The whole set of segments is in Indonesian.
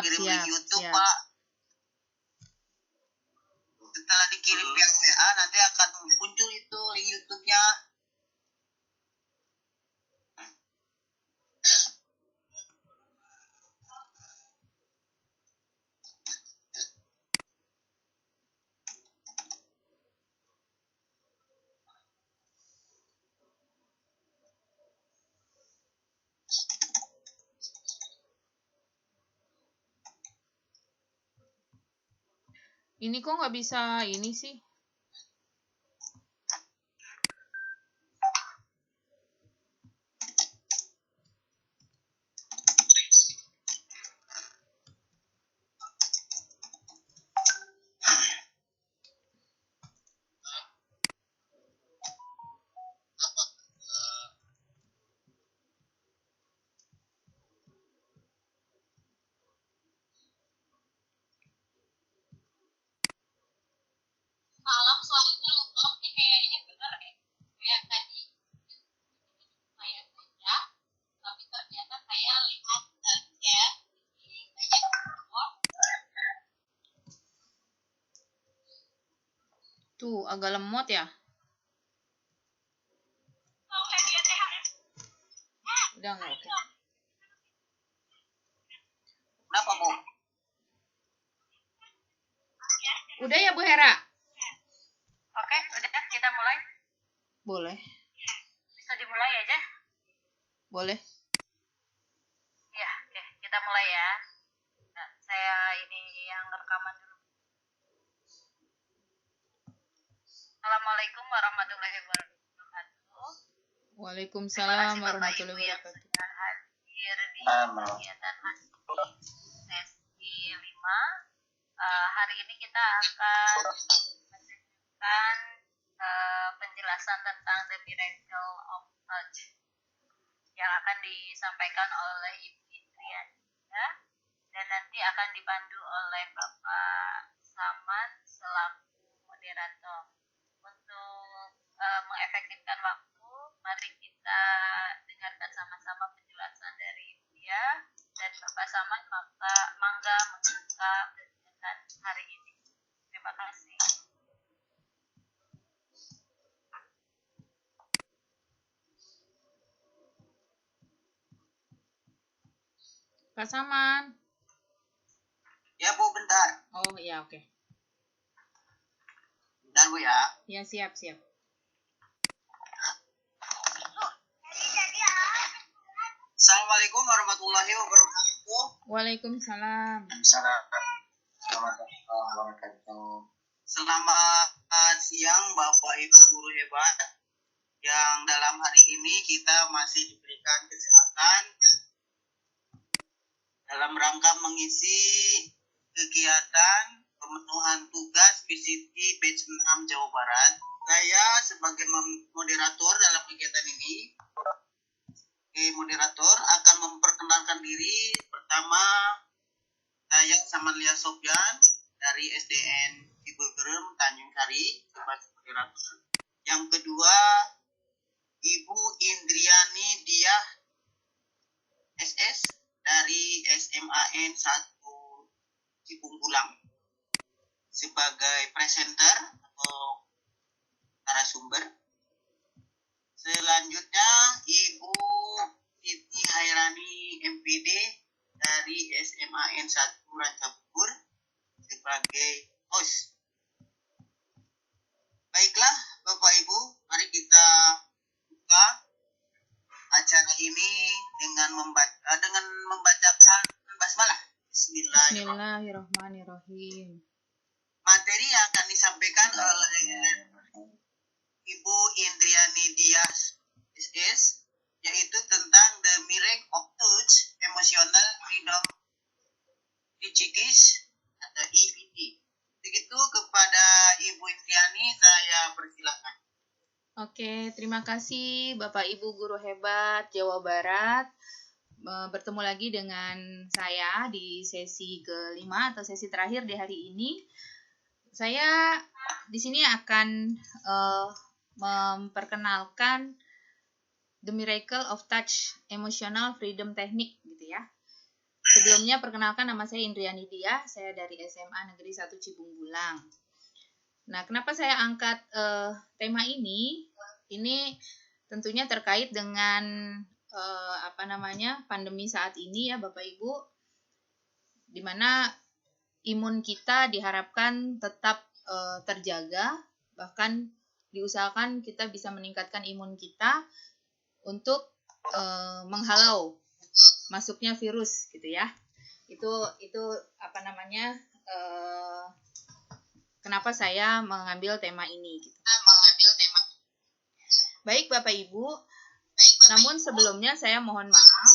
kirim link YouTube, siap. Pak. Setelah dikirim via WA, nanti akan muncul itu link YouTube-nya. Ini kok nggak bisa ini sih? Malam suaranya lupa nih kayaknya bener kayak tadi saya baca, tapi ternyata saya lihat ya di banyak keluar. Tuh, agak lemot ya? Udah nggak oke. Kenapa, Bu? Udah ya Bu Hera? Oke, udah kita mulai. Boleh. Bisa dimulai aja. Boleh. Ya, oke, kita mulai ya. Nah, saya ini yang rekaman dulu. Assalamualaikum warahmatullahi wabarakatuh. Waalaikumsalam Terima kasih Bapak Ibu warahmatullahi yang wabarakatuh. sudah hadir di kegiatan sesi 5. Hari ini kita akan mendengarkan penjelasan tentang The Miracle of Touch yang akan disampaikan oleh Ibu Indriani ya, dan nanti akan dipandu oleh Bapak Saman selaku moderator. Untuk mengefektifkan waktu, mari kita dengarkan sama-sama penjelasan dari Ibu ya, dan Bapak Saman mangga membuka kegiatan hari ini. Terima kasih. Pak Saman. Ya, Bu, bentar. Oh iya, oke. Bentar, Bu ya. Ya, siap. Assalamualaikum warahmatullahi wabarakatuh. Waalaikumsalam. Selamat siang Bapak Ibu guru hebat, yang dalam hari ini kita masih diberikan kesehatan dalam rangka mengisi kegiatan pemenuhan tugas PCT Batch 6 Jawa Barat. Saya sebagai moderator dalam kegiatan ini, moderator akan memperkenalkan diri. Pertama, saya Samanlia Sofyan dari SDN Ciberem Tanjung Sari sebagai moderator. Yang kedua, Ibu Indriani Diah SS dari SMAN 1 Cibunggulang sebagai presenter atau narasumber. Selanjutnya, Ibu Siti Hairani MPD dari SMAN 1 Rancabubur sebagai host. Baiklah, Bapak Ibu, mari kita buka acara ini dengan membacakan basmalah. Bismillahirrahmanirrahim. Materi yang akan disampaikan oleh Ibu Indriani Diah SS yaitu tentang The Miracle of Touch, Emotional Freedom Psikis atau EFT. Begitu kepada Ibu Indriani, saya persilakan. Oke, terima kasih Bapak Ibu guru hebat Jawa Barat. Bertemu lagi dengan saya di sesi kelima atau sesi terakhir di hari ini. Saya di sini akan memperkenalkan The Miracle of Touch Emotional Freedom Technique gitu ya. Sebelumnya perkenalkan, nama saya Indriani Diah, saya dari SMA Negeri 1 Cibung Bulang. Nah, kenapa saya angkat tema ini? Ini tentunya terkait dengan pandemi saat ini ya Bapak Ibu, di mana imun kita diharapkan tetap terjaga, bahkan diusahakan kita bisa meningkatkan imun kita untuk menghalau masuknya virus gitu ya. Itu kenapa saya mengambil tema ini gitu. Baik Bapak Ibu, namun sebelumnya saya mohon maaf.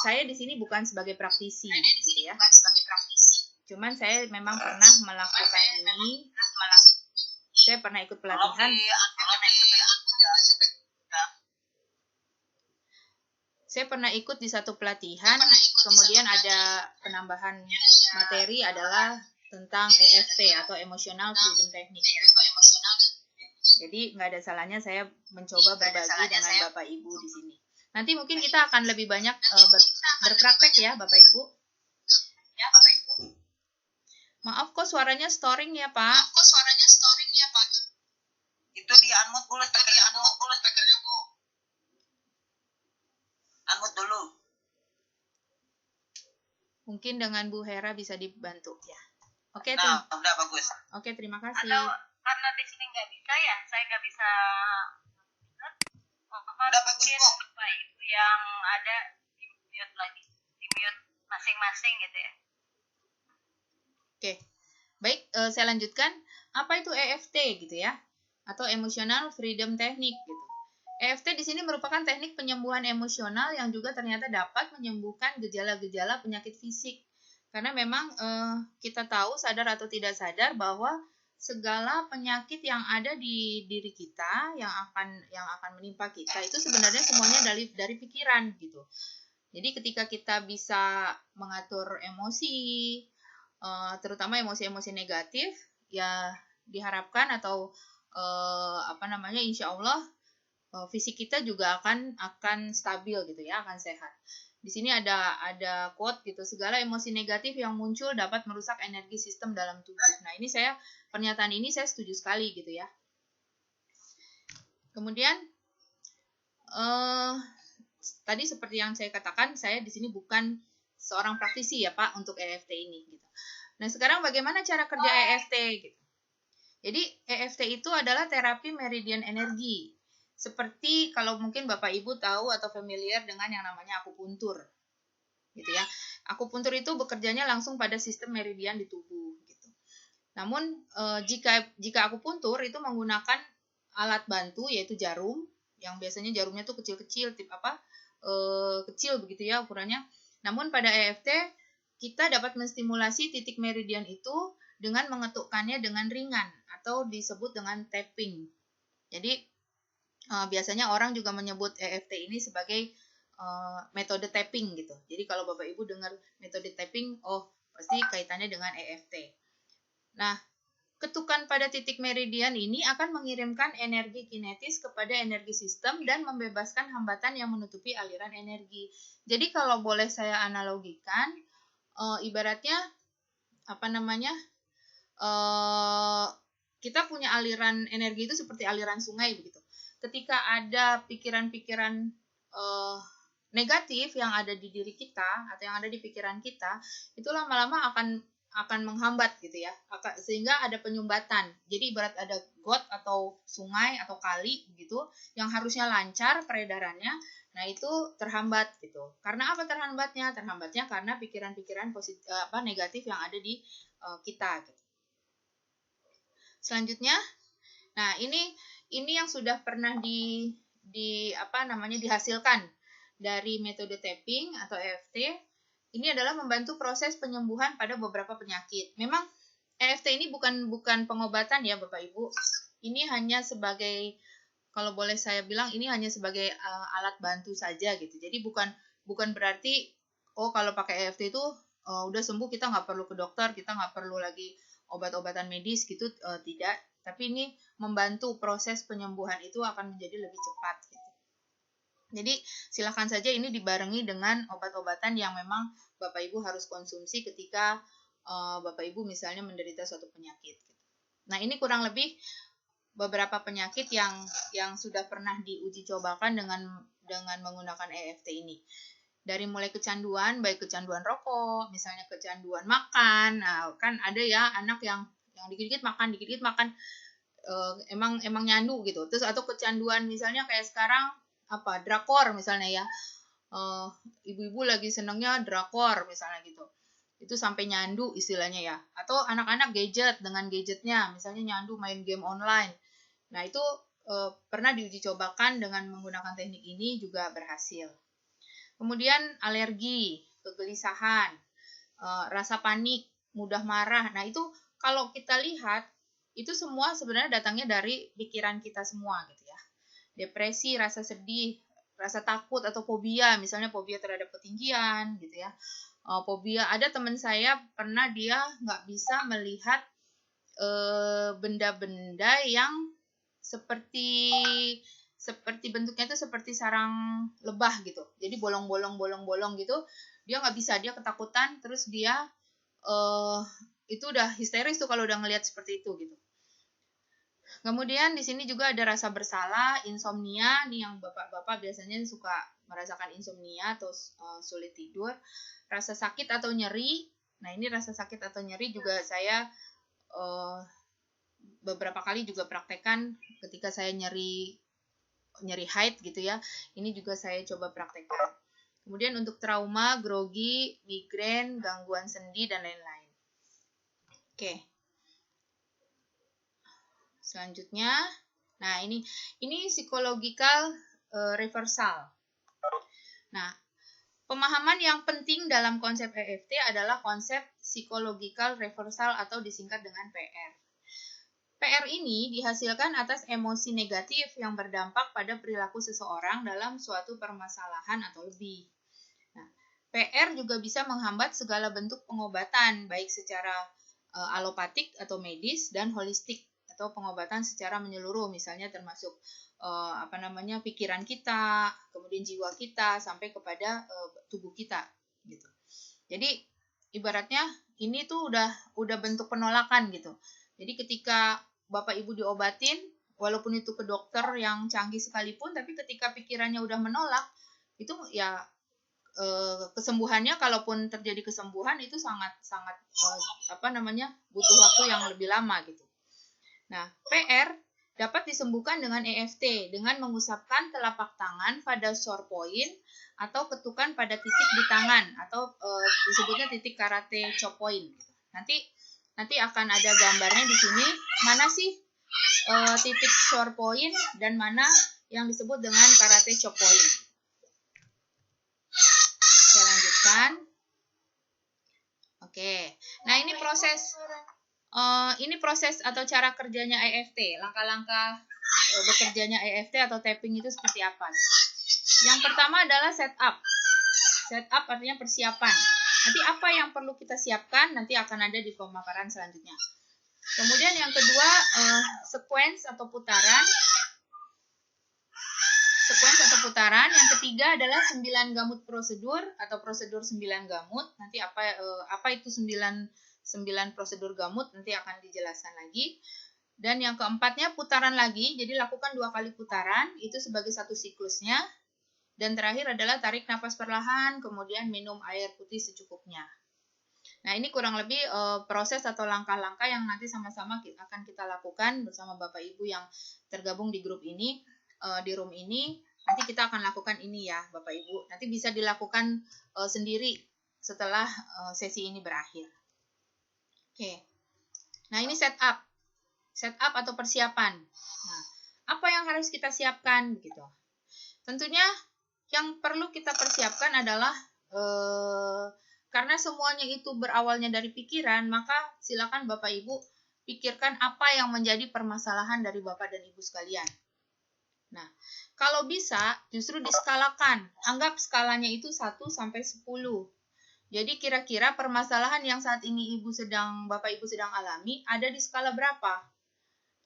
Saya di sini bukan sebagai praktisi gitu ya. Cuman saya memang pernah melakukan ini. Saya pernah ikut pelatihan. Saya pernah ikut di satu pelatihan, kemudian ada penambahan materi adalah tentang EFT atau Emotional Freedom Technique. Jadi nggak ada salahnya saya mencoba berbagi dengan Bapak Ibu di sini. Nanti mungkin kita akan lebih banyak berpraktek ya Bapak Ibu. Maaf kok suaranya storing ya Pak. Itu di unmute dulu, speakernya Bu. Unmute dulu. Mungkin dengan Bu Hera bisa dibantu ya. Oke, udah bagus. Oke, terima kasih. Atau karena di sini nggak bisa ya, saya nggak bisa. Udah bagus kok. Bapak Ibu yang ada di mute lagi, di mute masing-masing gitu ya. Oke, baik, saya lanjutkan. Apa itu EFT gitu ya? Atau Emotional Freedom Technique gitu. EFT di sini merupakan teknik penyembuhan emosional yang juga ternyata dapat menyembuhkan gejala-gejala penyakit fisik. Karena memang kita tahu, sadar atau tidak sadar, bahwa segala penyakit yang ada di diri kita yang akan menimpa kita itu sebenarnya semuanya dari pikiran gitu. Jadi ketika kita bisa mengatur emosi, terutama emosi-emosi negatif, ya diharapkan atau insya Allah fisik kita juga akan stabil gitu ya, akan sehat. Di sini ada quote gitu, segala emosi negatif yang muncul dapat merusak energi sistem dalam tubuh. Nah, pernyataan ini saya setuju sekali gitu ya. Kemudian tadi seperti yang saya katakan, saya di sini bukan seorang praktisi ya Pak untuk EFT ini gitu. Nah, sekarang bagaimana cara kerja EFT gitu. Jadi EFT itu adalah terapi meridian energi. Seperti kalau mungkin Bapak Ibu tahu atau familiar dengan yang namanya akupuntur. Gitu ya. Akupuntur itu bekerjanya langsung pada sistem meridian di tubuh gitu. Namun jika akupuntur itu menggunakan alat bantu yaitu jarum, yang biasanya jarumnya tuh kecil-kecil, kecil begitu ya ukurannya. Namun pada EFT kita dapat menstimulasi titik meridian itu dengan mengetukkannya dengan ringan atau disebut dengan tapping. Jadi biasanya orang juga menyebut EFT ini sebagai metode tapping gitu. Jadi kalau Bapak Ibu dengar metode tapping, pasti kaitannya dengan EFT. Nah, ketukan pada titik meridian ini akan mengirimkan energi kinetis kepada energi sistem dan membebaskan hambatan yang menutupi aliran energi. Jadi kalau boleh saya analogikan, ibaratnya kita punya aliran energi itu seperti aliran sungai begitu. Ketika ada pikiran-pikiran negatif yang ada di diri kita atau yang ada di pikiran kita, itu lama-lama akan menghambat gitu ya, sehingga ada penyumbatan. Jadi ibarat ada got atau sungai atau kali gitu yang harusnya lancar peredarannya, nah itu terhambat gitu. Karena apa terhambatnya? Terhambatnya karena pikiran-pikiran negatif yang ada di kita gitu. Selanjutnya, nah ini yang sudah pernah dihasilkan dari metode tapping atau EFT. Ini adalah membantu proses penyembuhan pada beberapa penyakit. Memang EFT ini bukan pengobatan ya Bapak Ibu. Ini hanya sebagai, kalau boleh saya bilang, ini hanya sebagai alat bantu saja gitu. Jadi bukan berarti kalau pakai EFT itu udah sembuh, kita nggak perlu ke dokter, kita nggak perlu lagi obat-obatan medis gitu, tidak. Tapi ini membantu proses penyembuhan itu akan menjadi lebih cepat gitu. Jadi silakan saja ini dibarengi dengan obat-obatan yang memang Bapak Ibu harus konsumsi ketika Bapak Ibu misalnya menderita suatu penyakit. Nah, ini kurang lebih beberapa penyakit yang sudah pernah diuji cobakan dengan menggunakan EFT ini. Dari mulai kecanduan, baik kecanduan rokok, misalnya kecanduan makan. Nah, kan ada ya anak yang dikit-dikit makan, emang nyandu gitu. Terus atau kecanduan misalnya kayak sekarang drakor misalnya ya. Ibu-ibu lagi senengnya drakor misalnya gitu. Itu sampai nyandu istilahnya ya. Atau anak-anak gadget dengan gadgetnya, misalnya nyandu main game online. Nah, itu pernah diuji cobakan dengan menggunakan teknik ini juga berhasil. Kemudian alergi, kegelisahan, rasa panik, mudah marah. Nah, itu kalau kita lihat, itu semua sebenarnya datangnya dari pikiran kita semua gitu ya. Depresi, rasa sedih, rasa takut atau fobia, misalnya fobia terhadap ketinggian gitu ya. Fobia, ada teman saya pernah dia nggak bisa melihat benda-benda yang seperti bentuknya itu seperti sarang lebah gitu. Jadi bolong-bolong gitu. Dia nggak bisa, dia ketakutan, terus dia itu udah histeris tuh kalau udah ngelihat seperti itu gitu. Kemudian di sini juga ada rasa bersalah, insomnia, nih yang bapak-bapak biasanya suka merasakan insomnia atau sulit tidur, rasa sakit atau nyeri. Nah, ini rasa sakit atau nyeri juga saya beberapa kali juga praktekkan ketika saya nyeri haid gitu ya. Ini juga saya coba praktekkan. Kemudian untuk trauma, grogi, migrain, gangguan sendi dan lain-lain. Oke. Selanjutnya, nah ini psychological reversal. Nah, pemahaman yang penting dalam konsep EFT adalah konsep psychological reversal atau disingkat dengan PR. PR ini dihasilkan atas emosi negatif yang berdampak pada perilaku seseorang dalam suatu permasalahan atau lebih. Nah, PR juga bisa menghambat segala bentuk pengobatan, baik secara alopatik atau medis dan holistik atau pengobatan secara menyeluruh, misalnya termasuk pikiran kita, kemudian jiwa kita sampai kepada tubuh kita gitu. Jadi ibaratnya ini tuh udah bentuk penolakan gitu. Jadi ketika Bapak Ibu diobatin, walaupun itu ke dokter yang canggih sekalipun, tapi ketika pikirannya udah menolak, itu ya kesembuhannya, kalaupun terjadi kesembuhan itu sangat butuh waktu yang lebih lama gitu. Nah, PR dapat disembuhkan dengan EFT dengan mengusapkan telapak tangan pada sore point atau ketukan pada titik di tangan atau disebutnya titik karate chop point. Nanti akan ada gambarnya di sini mana sih titik sore point dan mana yang disebut dengan karate chop point. Saya lanjutkan. Oke. Nah, ini proses atau cara kerjanya EFT, langkah-langkah bekerjanya EFT atau tapping itu seperti apa? Yang pertama adalah setup. Setup artinya persiapan. Nanti apa yang perlu kita siapkan nanti akan ada di pemaparan selanjutnya. Kemudian yang kedua, sequence atau putaran. Yang ketiga adalah 9 gamut prosedur atau prosedur 9 gamut. Nanti apa itu 9 prosedur gamut nanti akan dijelaskan lagi. Dan yang keempatnya putaran lagi, jadi lakukan 2 kali putaran, itu sebagai satu siklusnya. Dan terakhir adalah tarik nafas perlahan, kemudian minum air putih secukupnya. Nah, ini kurang lebih proses atau langkah-langkah yang nanti sama-sama akan kita lakukan bersama Bapak Ibu yang tergabung di grup ini, di room ini. Nanti kita akan lakukan ini ya Bapak Ibu. Nanti bisa dilakukan sendiri setelah sesi ini berakhir. Oke. Nah, ini setup atau persiapan. Nah, apa yang harus kita siapkan gitu? Tentunya yang perlu kita persiapkan adalah karena semuanya itu berawalnya dari pikiran, maka silakan Bapak Ibu pikirkan apa yang menjadi permasalahan dari Bapak dan Ibu sekalian. Nah, kalau bisa justru diskalakan. Anggap skalanya itu 1 sampai 10. Jadi kira-kira permasalahan yang saat ini Bapak Ibu sedang alami ada di skala berapa?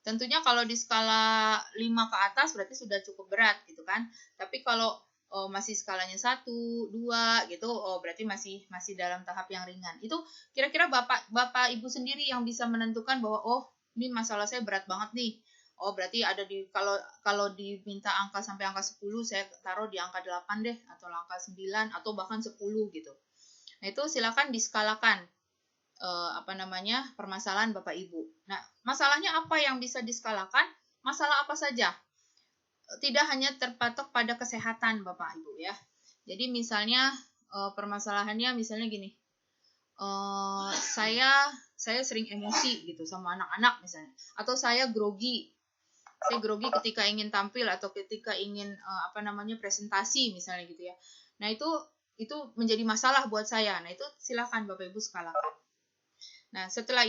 Tentunya kalau di skala 5 ke atas berarti sudah cukup berat gitu kan. Tapi kalau masih skalanya 1, 2 gitu, berarti masih dalam tahap yang ringan. Itu kira-kira Bapak Ibu sendiri yang bisa menentukan bahwa ini masalah saya berat banget nih. Berarti ada kalau diminta angka sampai angka 10, saya taruh di angka 8 deh, atau angka 9 atau bahkan 10 gitu. Nah, itu silakan diskalakan permasalahan Bapak Ibu. Nah, masalahnya apa yang bisa diskalakan? Masalah apa saja? Tidak hanya terpatok pada kesehatan Bapak Ibu ya. Jadi misalnya permasalahannya misalnya gini. Saya sering emosi gitu sama anak-anak misalnya, atau saya grogi. Saya grogi ketika ingin tampil atau ketika ingin presentasi misalnya gitu ya. Nah, itu menjadi masalah buat saya. Nah, itu silakan Bapak Ibu skalakan. Nah, setelah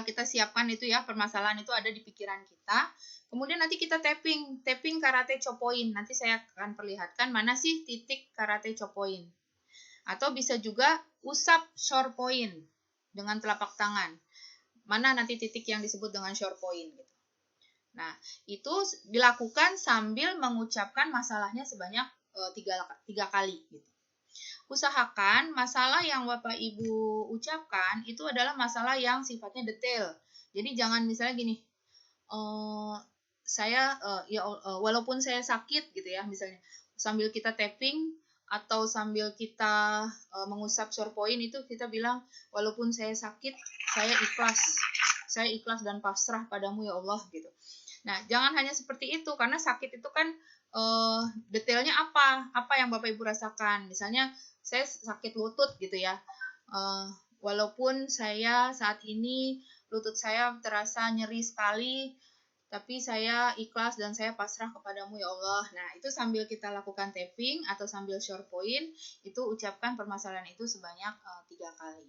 kita siapkan itu ya, permasalahan itu ada di pikiran kita. Kemudian nanti kita tapping karate chopoin. Nanti saya akan perlihatkan mana sih titik karate chopoin. Atau bisa juga usap shore point dengan telapak tangan. Mana nanti titik yang disebut dengan shore point gitu. Nah, itu dilakukan sambil mengucapkan masalahnya sebanyak 3 kali gitu. Usahakan masalah yang Bapak Ibu ucapkan itu adalah masalah yang sifatnya detail. Jadi jangan misalnya gini, walaupun saya sakit gitu ya, misalnya sambil kita tapping atau sambil kita mengusap shore point itu kita bilang, walaupun saya sakit, saya ikhlas dan pasrah padamu ya Allah gitu. Nah, jangan hanya seperti itu, karena sakit itu kan detailnya apa yang Bapak Ibu rasakan. Misalnya saya sakit lutut gitu ya, walaupun saya saat ini lutut saya terasa nyeri sekali, tapi saya ikhlas dan saya pasrah kepadamu ya Allah. Nah, itu sambil kita lakukan tapping atau sambil shore point, itu ucapkan permasalahan itu sebanyak 3 kali.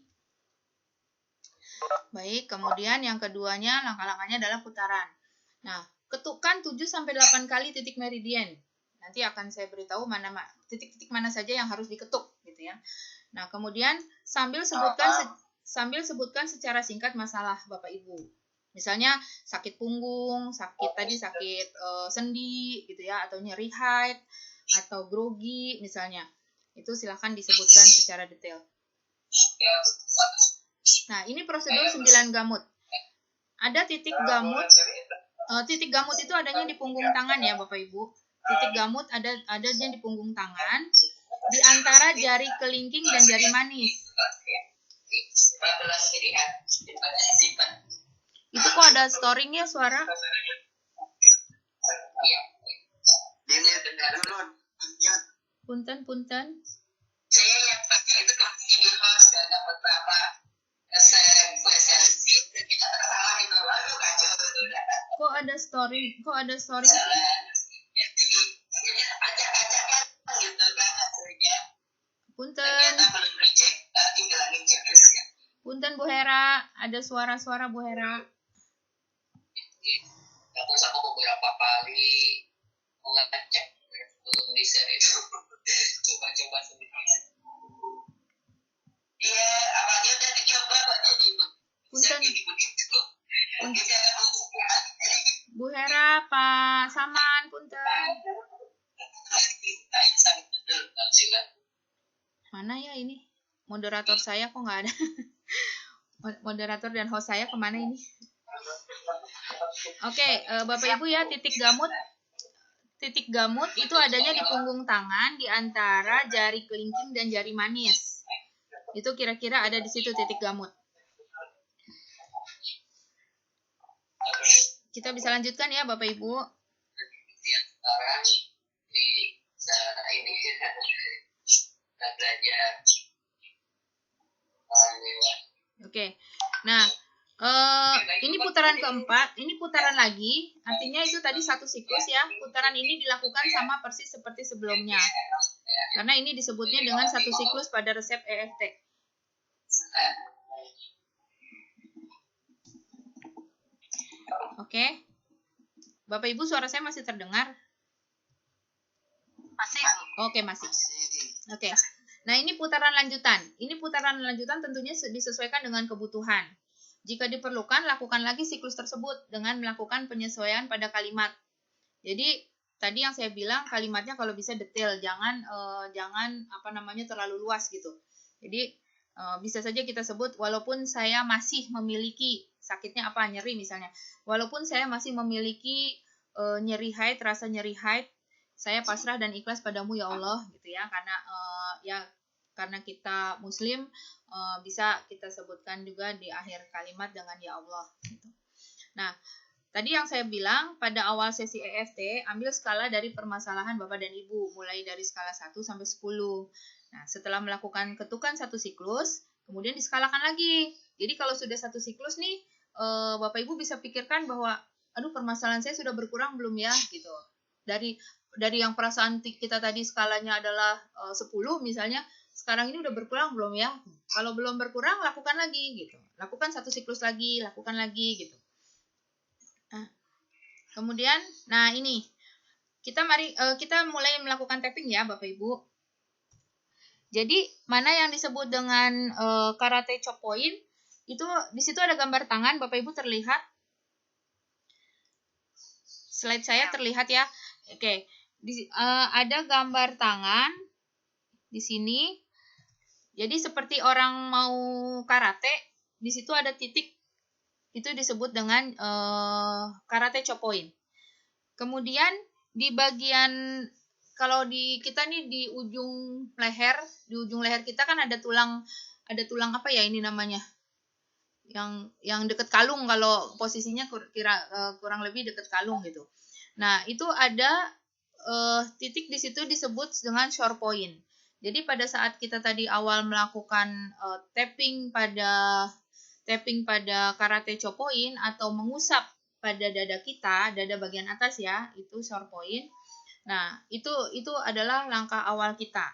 Baik, kemudian yang keduanya langkah-langkahnya adalah putaran. Nah, ketukkan 7-8 kali titik meridian. Nanti akan saya beritahu titik-titik mana saja yang harus diketuk gitu ya. Nah, kemudian sambil sebutkan secara singkat masalah Bapak Ibu. Misalnya sakit punggung, sakit sendi gitu ya, atau nyeri haid, atau grogi misalnya. Itu silakan disebutkan secara detail. Nah, ini prosedur 9 gamut. Ada titik gamut. Titik gamut itu adanya di punggung tangan ya Bapak Ibu. Titik gamut adanya di punggung tangan, di antara jari kelingking dan jari manis. Itu kok ada storingnya suara? Punten. Saya yang pakai itu di host karena pertama saya kita tersalah itu lalu kacau itu. Kok ada story sih? Acak-acakan gitu kan hasilnya. Punten. Punten Bu Hera, ada suara-suara Bu Hera. Aku sama beberapa kali mengecek belum di-share itu. Coba sedikit. Iya, awalnya udah dicoba kok jadi Punten. begitu. Bu Hera, Pak Saman, punten. Mana ya ini? Moderator saya kok nggak ada. Moderator dan host saya kemana ini? Oke, Bapak Ibu ya, titik gamut itu adanya di punggung tangan, di antara jari kelingking dan jari manis. Itu kira-kira ada di situ titik gamut. Kita bisa lanjutkan ya Bapak Ibu. Oke. Nah, ini putaran keempat, ini putaran lagi, artinya itu tadi satu siklus ya. Putaran ini dilakukan sama persis seperti sebelumnya. Karena ini disebutnya dengan satu siklus pada resep EFT. Oke. Bapak Ibu, suara saya masih terdengar? Masih. Oke, masih. Oke. Nah, ini putaran lanjutan. Ini putaran lanjutan tentunya disesuaikan dengan kebutuhan. Jika diperlukan, lakukan lagi siklus tersebut dengan melakukan penyesuaian pada kalimat. Jadi, tadi yang saya bilang kalimatnya kalau bisa detail, jangan apa namanya terlalu luas gitu. Jadi bisa saja kita sebut walaupun saya masih memiliki sakitnya apa, nyeri misalnya. Walaupun saya masih memiliki nyeri haid, rasa nyeri haid, saya pasrah dan ikhlas padamu ya Allah gitu ya. Karena kita muslim, bisa kita sebutkan juga di akhir kalimat dengan ya Allah gitu. Nah, tadi yang saya bilang pada awal sesi EFT, ambil skala dari permasalahan Bapak dan Ibu, mulai dari skala 1 sampai 10. Nah, setelah melakukan ketukan satu siklus, kemudian diskalakan lagi. Jadi kalau sudah satu siklus nih, Bapak Ibu bisa pikirkan bahwa, aduh permasalahan saya sudah berkurang belum ya, gitu. Dari yang perasaan kita tadi skalanya adalah 10 misalnya, sekarang ini udah berkurang belum ya? Kalau belum berkurang, lakukan lagi, gitu. Lakukan satu siklus lagi, lakukan lagi, gitu. Nah, kemudian, nah ini kita mulai melakukan tapping ya Bapak Ibu. Jadi mana yang disebut dengan karate chop point itu di situ ada gambar tangan Bapak Ibu terlihat. Slide saya terlihat ya. Oke, ada gambar tangan di sini. Jadi seperti orang mau karate, di situ ada titik. Itu disebut dengan karate chop point. Kemudian di bagian kalau di kita nih di ujung leher kita kan ada tulang apa ya ini namanya? Yang dekat kalung, kalau posisinya kurang lebih dekat kalung gitu. Nah, itu ada titik di situ disebut dengan shore point. Jadi pada saat kita tadi awal melakukan tapping pada karate chop point atau mengusap pada dada kita, dada bagian atas ya, itu shore point. Nah, itu adalah langkah awal kita.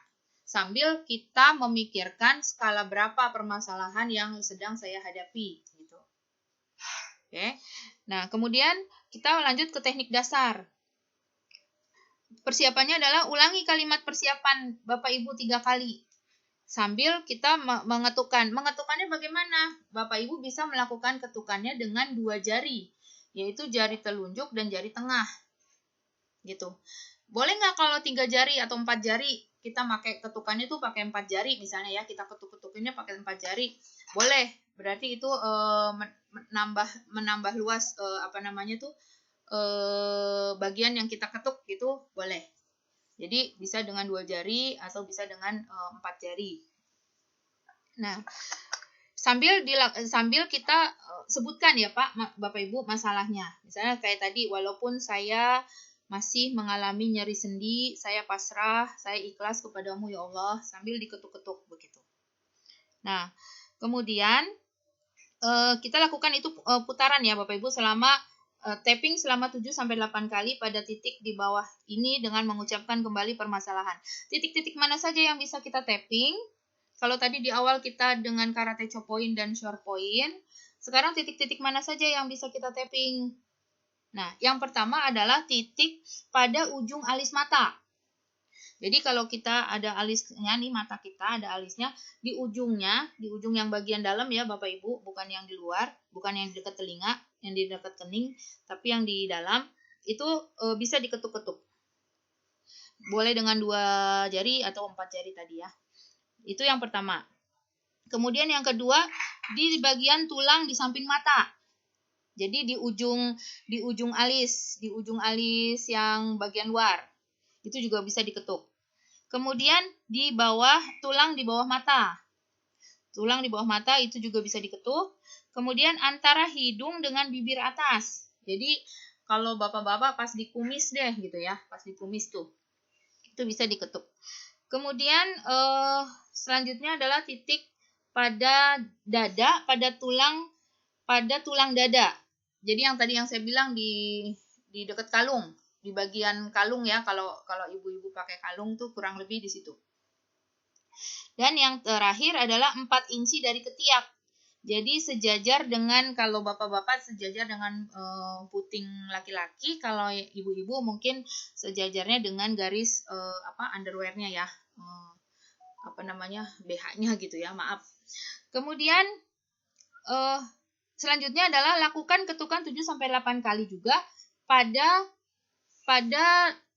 Sambil kita memikirkan skala berapa permasalahan yang sedang saya hadapi gitu. Oke. Nah, kemudian kita lanjut ke teknik dasar. Persiapannya adalah ulangi kalimat persiapan Bapak Ibu 3 kali. Sambil kita mengetukkan. Mengetukannya bagaimana? Bapak Ibu bisa melakukan ketukannya dengan 2 jari, yaitu jari telunjuk dan jari tengah. Gitu. Boleh nggak kalau 3 jari atau 4 jari? Kita pakai ketukannya tuh pakai 4 jari misalnya ya, kita ketuk-ketukinnya pakai 4 jari. Boleh. Berarti itu menambah luas bagian yang kita ketuk gitu, boleh. Jadi bisa dengan 2 jari atau bisa dengan 4 jari. Nah, sambil kita sebutkan ya Pak, Bapak Ibu masalahnya. Misalnya kayak tadi, walaupun saya masih mengalami nyeri sendi, saya pasrah, saya ikhlas kepadamu ya Allah, sambil diketuk-ketuk begitu. Nah, kemudian kita lakukan itu putaran ya Bapak Ibu selama tapping selama 7-8 kali pada titik di bawah ini dengan mengucapkan kembali permasalahan. Titik-titik mana saja yang bisa kita tapping? Kalau tadi di awal kita dengan karate chop point dan shore point, sekarang titik-titik mana saja yang bisa kita tapping? Nah, yang pertama adalah titik pada ujung alis mata. Jadi kalau kita ada alisnya nih, mata kita ada alisnya di ujungnya, di ujung yang bagian dalam ya Bapak Ibu, bukan yang di luar, bukan yang di dekat telinga, yang di dekat kening, tapi yang di dalam itu bisa diketuk-ketuk. Boleh dengan 2 jari atau 4 jari tadi ya. Itu yang pertama. Kemudian yang kedua, di bagian tulang di samping mata. Jadi di ujung alis yang bagian luar. Itu juga bisa diketuk. Kemudian di bawah tulang di bawah mata. Tulang di bawah mata itu juga bisa diketuk. Kemudian antara hidung dengan bibir atas. Jadi kalau bapak-bapak pas di kumis deh gitu ya, pas di kumis tuh. Itu bisa diketuk. Kemudian selanjutnya adalah titik pada dada, pada tulang dada. Jadi yang tadi yang saya bilang di dekat kalung, di bagian kalung ya, kalau ibu-ibu pakai kalung tuh kurang lebih di situ. Dan yang terakhir adalah 4 inci dari ketiak. Jadi sejajar dengan, kalau bapak-bapak sejajar dengan puting laki-laki, kalau ibu-ibu mungkin sejajarnya dengan garis underwear-nya ya. BH-nya gitu ya, maaf. Kemudian selanjutnya adalah lakukan ketukan 7-8 kali juga pada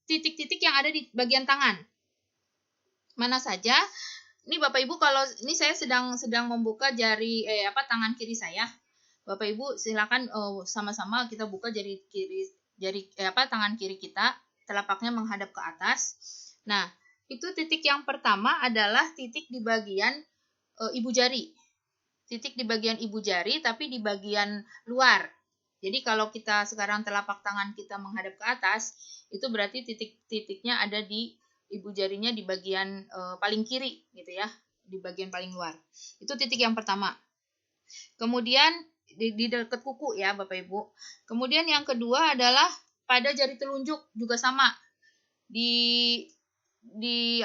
titik-titik yang ada di bagian tangan. Mana saja? Ini Bapak Ibu, kalau ini saya sedang membuka jari tangan kiri saya. Bapak Ibu silakan sama-sama kita buka tangan kiri kita, telapaknya menghadap ke atas. Nah, itu titik yang pertama adalah titik di bagian ibu jari. Titik di bagian ibu jari tapi di bagian luar. Jadi kalau kita sekarang telapak tangan kita menghadap ke atas, itu berarti titik-titiknya ada di ibu jarinya di bagian paling kiri gitu ya, di bagian paling luar. Itu titik yang pertama. Kemudian di dekat kuku ya Bapak Ibu. Kemudian yang kedua adalah pada jari telunjuk juga sama. Di di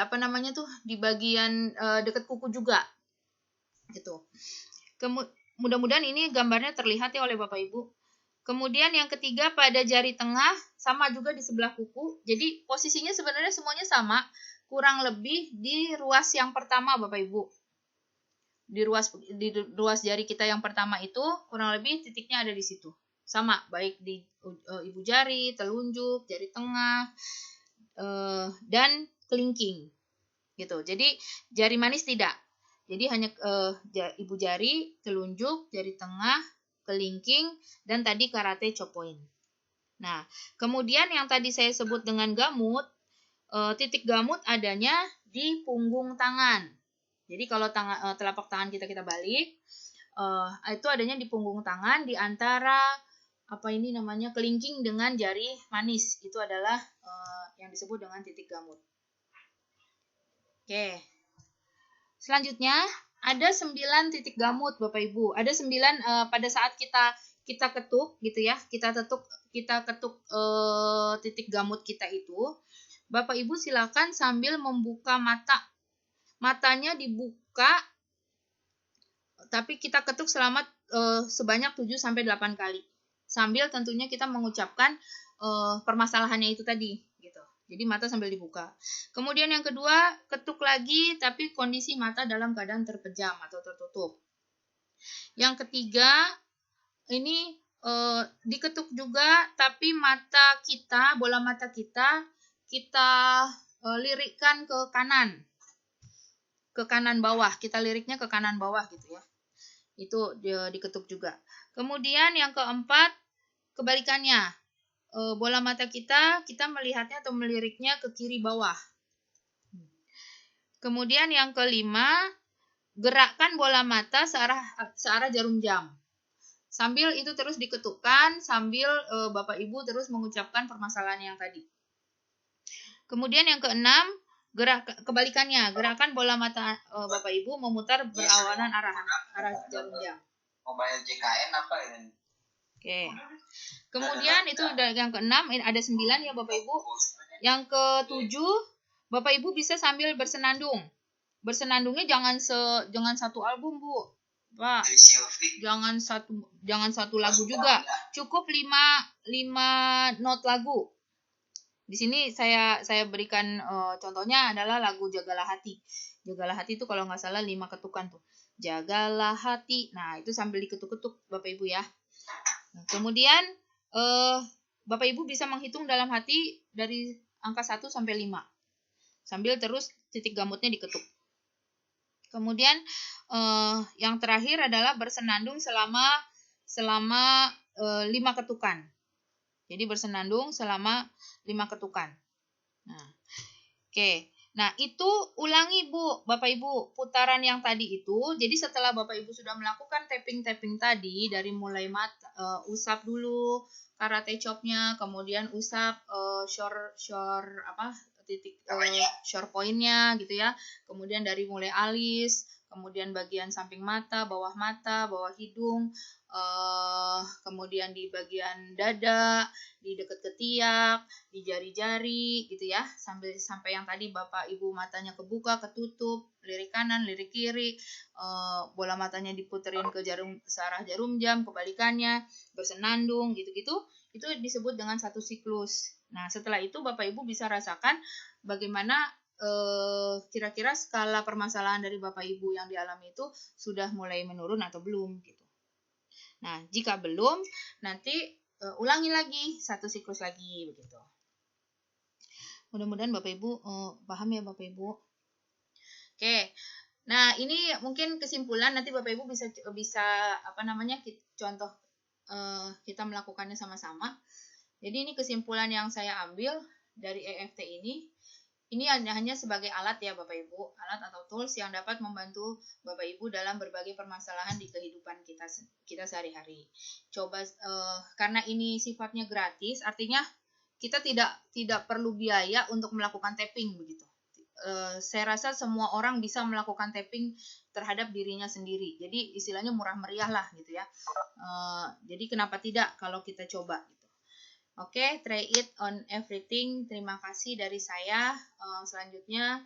bagian dekat kuku juga. Gitu. Mudah-mudahan ini gambarnya terlihat ya oleh Bapak Ibu. Kemudian yang ketiga pada jari tengah sama juga di sebelah kuku. Jadi posisinya sebenarnya semuanya sama, kurang lebih di ruas yang pertama Bapak Ibu. Di ruas jari kita yang pertama itu kurang lebih titiknya ada di situ. Sama, baik di ibu jari, telunjuk, jari tengah, dan kelingking. Gitu. Jadi jari manis tidak. Jadi hanya ibu jari, telunjuk, jari tengah, kelingking, dan tadi karate chop point. Nah, kemudian yang tadi saya sebut dengan gamut, titik gamut adanya di punggung tangan. Jadi kalau telapak tangan kita balik, itu adanya di punggung tangan di antara kelingking dengan jari manis. Itu adalah yang disebut dengan titik gamut. Oke. Selanjutnya ada 9 titik gamut Bapak Ibu. Ada 9 pada saat kita ketuk gitu ya. Kita ketuk titik gamut kita itu. Bapak Ibu silakan sambil membuka mata. Matanya dibuka tapi kita ketuk selama sebanyak 7 sampai 8 kali. Sambil tentunya kita mengucapkan permasalahannya itu tadi gitu. Jadi mata sambil dibuka. Kemudian yang kedua, ketuk lagi tapi kondisi mata dalam keadaan terpejam atau tertutup. Yang ketiga, ini diketuk juga tapi bola mata kita lirikkan ke kanan. Ke kanan bawah, kita liriknya ke kanan bawah gitu ya. Itu diketuk juga. Kemudian yang keempat, kebalikannya. Bola mata kita melihatnya atau meliriknya ke kiri bawah. Kemudian yang kelima, gerakkan bola mata searah jarum jam. Sambil itu terus diketukkan, sambil Bapak Ibu terus mengucapkan permasalahan yang tadi. Kemudian yang keenam, kebalikannya, gerakan bola mata Bapak Ibu memutar berlawanan arah jarum jam. Mobile JKN apa ini? Oke. Kemudian itu yang keenam, ada 9 ya Bapak Ibu. Yang ketujuh, Bapak Ibu bisa sambil bersenandung. Bersenandungnya jangan satu album, Bu. Pak. Jangan satu lagu juga. Cukup 5 not lagu. Di sini saya berikan contohnya adalah lagu Jagalah Hati. Jagalah Hati itu kalau nggak salah 5 ketukan tuh. Jagalah hati. Nah, itu sambil diketuk-ketuk Bapak Ibu ya. Nah, kemudian Bapak Ibu bisa menghitung dalam hati dari angka 1 sampai 5. Sambil terus titik gamutnya diketuk. Kemudian yang terakhir adalah bersenandung selama 5 ketukan. Jadi bersenandung selama 5 ketukan. Nah, oke. Nah, itu ulangi Bu, Bapak Ibu, putaran yang tadi itu. Jadi setelah Bapak Ibu sudah melakukan tapping tadi dari mulai usap dulu karate chopnya, kemudian usap shore pointnya gitu ya. Kemudian dari mulai alis, kemudian bagian samping mata, bawah hidung, kemudian di bagian dada, di dekat ketiak, di jari-jari gitu ya, sampai yang tadi Bapak Ibu matanya kebuka, ketutup, lirik kanan, lirik kiri, bola matanya diputerin ke searah jarum jam, kebalikannya, bersenandung gitu-gitu, itu disebut dengan satu siklus. Nah, setelah itu Bapak Ibu bisa rasakan bagaimana kira-kira skala permasalahan dari Bapak Ibu yang dialami itu sudah mulai menurun atau belum gitu. Nah, jika belum, nanti ulangi lagi, satu siklus lagi begitu. Mudah-mudahan Bapak Ibu paham ya Bapak Ibu. Oke. Nah, ini mungkin kesimpulan, nanti Bapak Ibu bisa contoh kita melakukannya sama-sama. Jadi ini kesimpulan yang saya ambil dari EFT ini. Ini hanya sebagai alat ya Bapak Ibu, alat atau tools yang dapat membantu Bapak Ibu dalam berbagai permasalahan di kehidupan kita sehari-hari. Coba karena ini sifatnya gratis, artinya kita tidak perlu biaya untuk melakukan tapping begitu. Saya rasa semua orang bisa melakukan tapping terhadap dirinya sendiri. Jadi istilahnya murah meriah lah gitu ya. Jadi kenapa tidak kalau kita coba gitu. Oke, try it on everything. Terima kasih dari saya. Selanjutnya,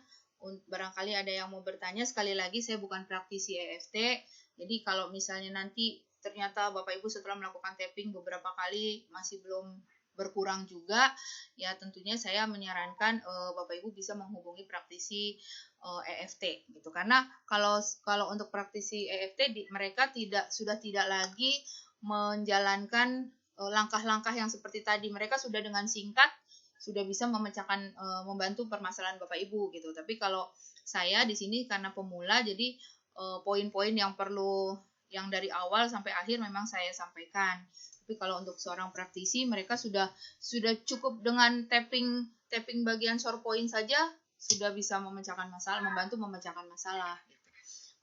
barangkali ada yang mau bertanya. Sekali lagi, saya bukan praktisi EFT. Jadi kalau misalnya nanti ternyata Bapak Ibu setelah melakukan tapping beberapa kali masih belum berkurang juga, ya tentunya saya menyarankan Bapak Ibu bisa menghubungi praktisi EFT gitu. Karena kalau untuk praktisi EFT mereka sudah tidak lagi menjalankan langkah-langkah yang seperti tadi. Mereka sudah dengan singkat sudah bisa membantu permasalahan Bapak Ibu gitu. Tapi kalau saya di sini karena pemula, jadi poin-poin yang dari awal sampai akhir memang saya sampaikan. Tapi kalau untuk seorang praktisi, mereka sudah cukup dengan tapping bagian short point saja sudah bisa membantu memecahkan masalah. Gitu.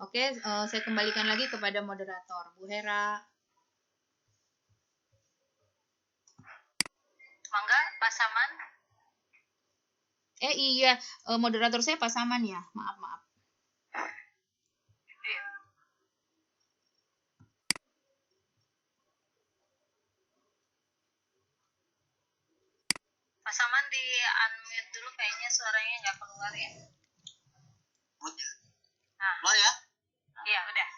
Oke, saya kembalikan lagi kepada moderator, Bu Hera. Mangga, Pak Saman. Iya, moderator saya Pak Saman ya. Maaf. Pak Saman di unmute dulu, kayaknya suaranya nggak keluar ya. Keluar ya? Iya, udah.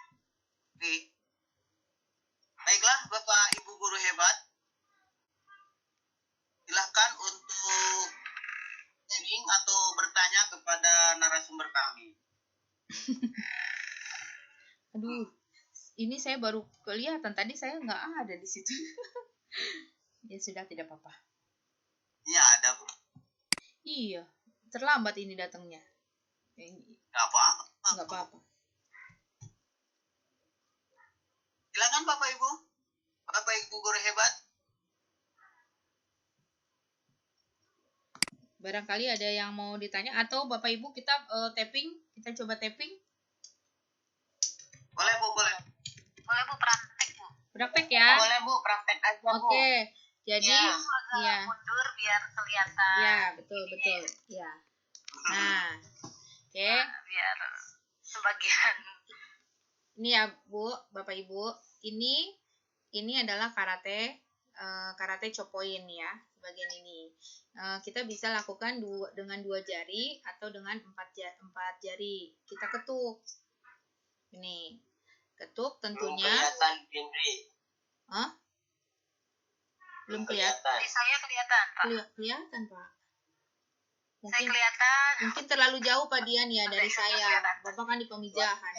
Oke. Baiklah, Bapak Ibu guru hebat. Silakan untuk sharing atau bertanya kepada narasumber kami. Aduh, ini saya baru kelihatan. Tadi saya nggak ada di situ. Ya sudah, tidak apa-apa. Iya, ada, Bu. Iya, terlambat ini datangnya. Nggak apa-apa. Nggak apa-apa. Silakan Bapak Ibu guru hebat. Barangkali ada yang mau ditanya atau Bapak Ibu kita kita coba tapping. Boleh Bu, boleh. Boleh Bu, praktek Bu. Praktek ya? Boleh Bu, praktek aja Bu. Oke, jadi ya. Mundur biar kelihatan. Ya, betul. Ya. Nah, oke. Biar sebagian. Ini ya Bu, Bapak Ibu, ini adalah karate chopoin ya, bagian ini. Kita bisa lakukan dengan 2 jari atau dengan 4 jari. Kita ketuk. Ini. Ketuk tentunya. Belum kelihatan, Indri. Hah? Belum kelihatan. Di saya kelihatan, Pak. Kelihatan, Pak. Saya kelihatan. Mungkin terlalu jauh Pak Dian ya dari saya. Bapak kan di pemijahan.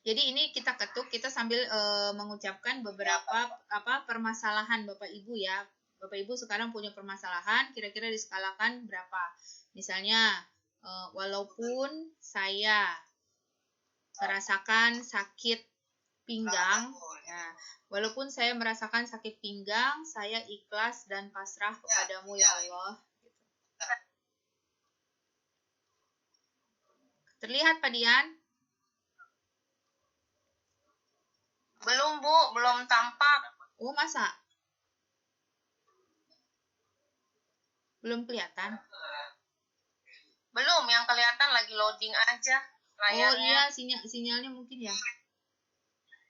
Jadi ini kita ketuk, kita sambil mengucapkan beberapa permasalahan Bapak Ibu ya. Bapak Ibu sekarang punya permasalahan, kira-kira diskalakan berapa? Misalnya, walaupun saya merasakan sakit pinggang, ya, walaupun saya merasakan sakit pinggang, saya ikhlas dan pasrah kepadamu ya Allah. Terlihat Pak Dian? Belum Bu, belum tampak. Oh masa? Belum kelihatan? Belum, yang kelihatan lagi loading aja layarnya. Oh iya, sinyalnya mungkin ya.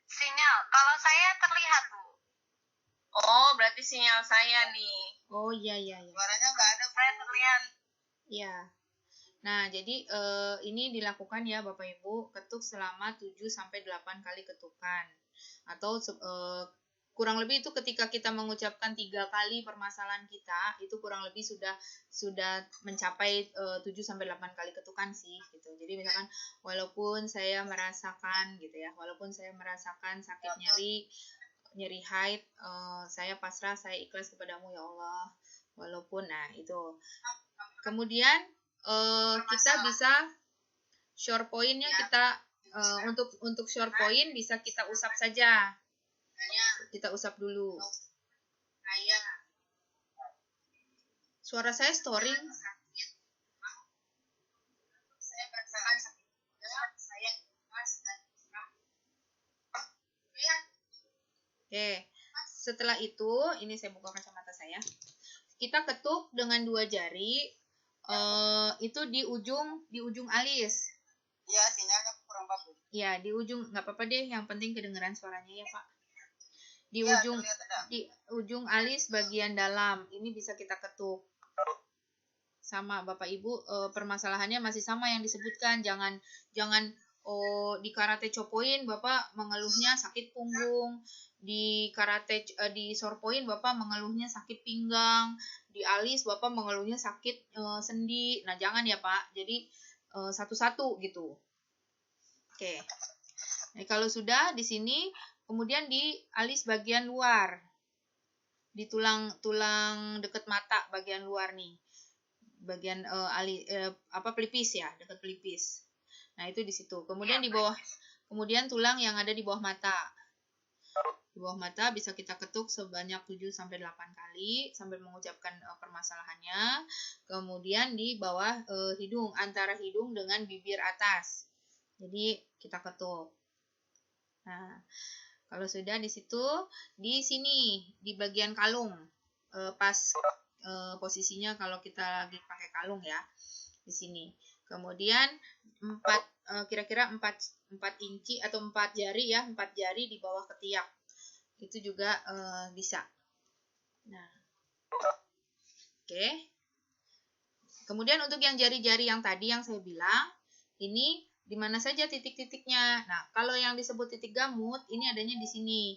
Sinyal, kalau saya terlihat Bu. Oh, berarti sinyal saya nih. Oh iya. Suaranya nggak ada, Saya terlihat. Iya. Nah, jadi ini dilakukan ya Bapak Ibu, ketuk selama 7-8 kali ketukan. Atau kurang lebih itu ketika kita mengucapkan 3 kali permasalahan kita, itu kurang lebih sudah mencapai 7-8 kali ketukan sih gitu. Jadi misalkan walaupun saya merasakan gitu ya, walaupun saya merasakan sakit nyeri haid, saya pasrah, saya ikhlas kepadamu ya Allah. Walaupun, nah itu. Kemudian kita bisa short point-nya kita untuk short point bisa kita usap saja. Kita usap dulu. Suara saya storing. Oke. Setelah itu, ini saya buka kacamata saya. Kita ketuk dengan 2 jari. Itu di ujung alis. Iya, sinyalnya kurang bagus. Ya, di ujung, nggak apa-apa deh, yang penting kedengeran suaranya ya Pak. Di Ya, ujung terlihat ada. di ujung alis bagian dalam, ini bisa kita ketuk. Sama Bapak Ibu, permasalahannya masih sama yang disebutkan, jangan di karate chopoin Bapak mengeluhnya sakit punggung, di sorpoin Bapak mengeluhnya sakit pinggang, di alis Bapak mengeluhnya sakit sendi. Nah, jangan ya Pak. Jadi satu-satu gitu. Oke. Nah, kalau sudah di sini, kemudian di alis bagian luar, di tulang dekat mata bagian luar nih, bagian pelipis ya, dekat pelipis. Nah, itu di situ. Kemudian di bawah, kemudian tulang yang ada di bawah mata. Di bawah mata bisa kita ketuk sebanyak 7 sampai 8 kali sambil mengucapkan permasalahannya. Kemudian di bawah hidung, antara hidung dengan bibir atas. Jadi kita ketuk. Nah, kalau sudah di situ, di sini di bagian kalung, pas posisinya kalau kita lagi pakai kalung ya, di sini. Kemudian kira-kira 4 inci atau 4 jari ya, 4 jari di bawah ketiak. Itu juga bisa. Nah. Oke. Kemudian untuk yang jari-jari yang tadi yang saya bilang, ini di mana saja titik-titiknya. Nah, kalau yang disebut titik gamut, ini adanya di sini.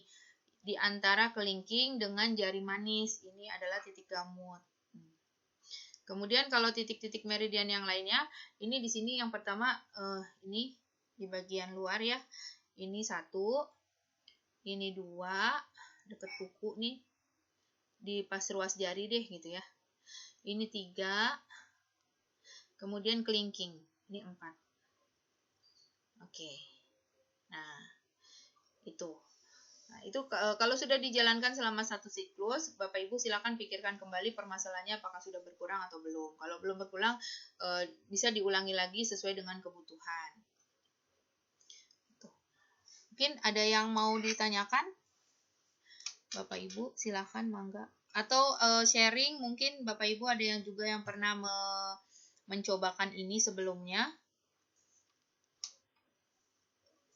Di antara kelingking dengan jari manis, ini adalah titik gamut. Kemudian kalau titik-titik meridian yang lainnya, ini di sini yang pertama, ini di bagian luar ya. Ini 1, ini 2, dekat kuku nih. Di pas ruas jari deh gitu ya. Ini 3, kemudian kelingking, ini 4. Oke. Nah, itu. Nah, itu kalau sudah dijalankan selama 1 siklus, Bapak Ibu silakan pikirkan kembali permasalahannya apakah sudah berkurang atau belum. Kalau belum berkurang, bisa diulangi lagi sesuai dengan kebutuhan. Tuh. Mungkin ada yang mau ditanyakan? Bapak Ibu silakan, mangga. Atau sharing, mungkin Bapak Ibu ada yang juga yang pernah mencobakan ini sebelumnya.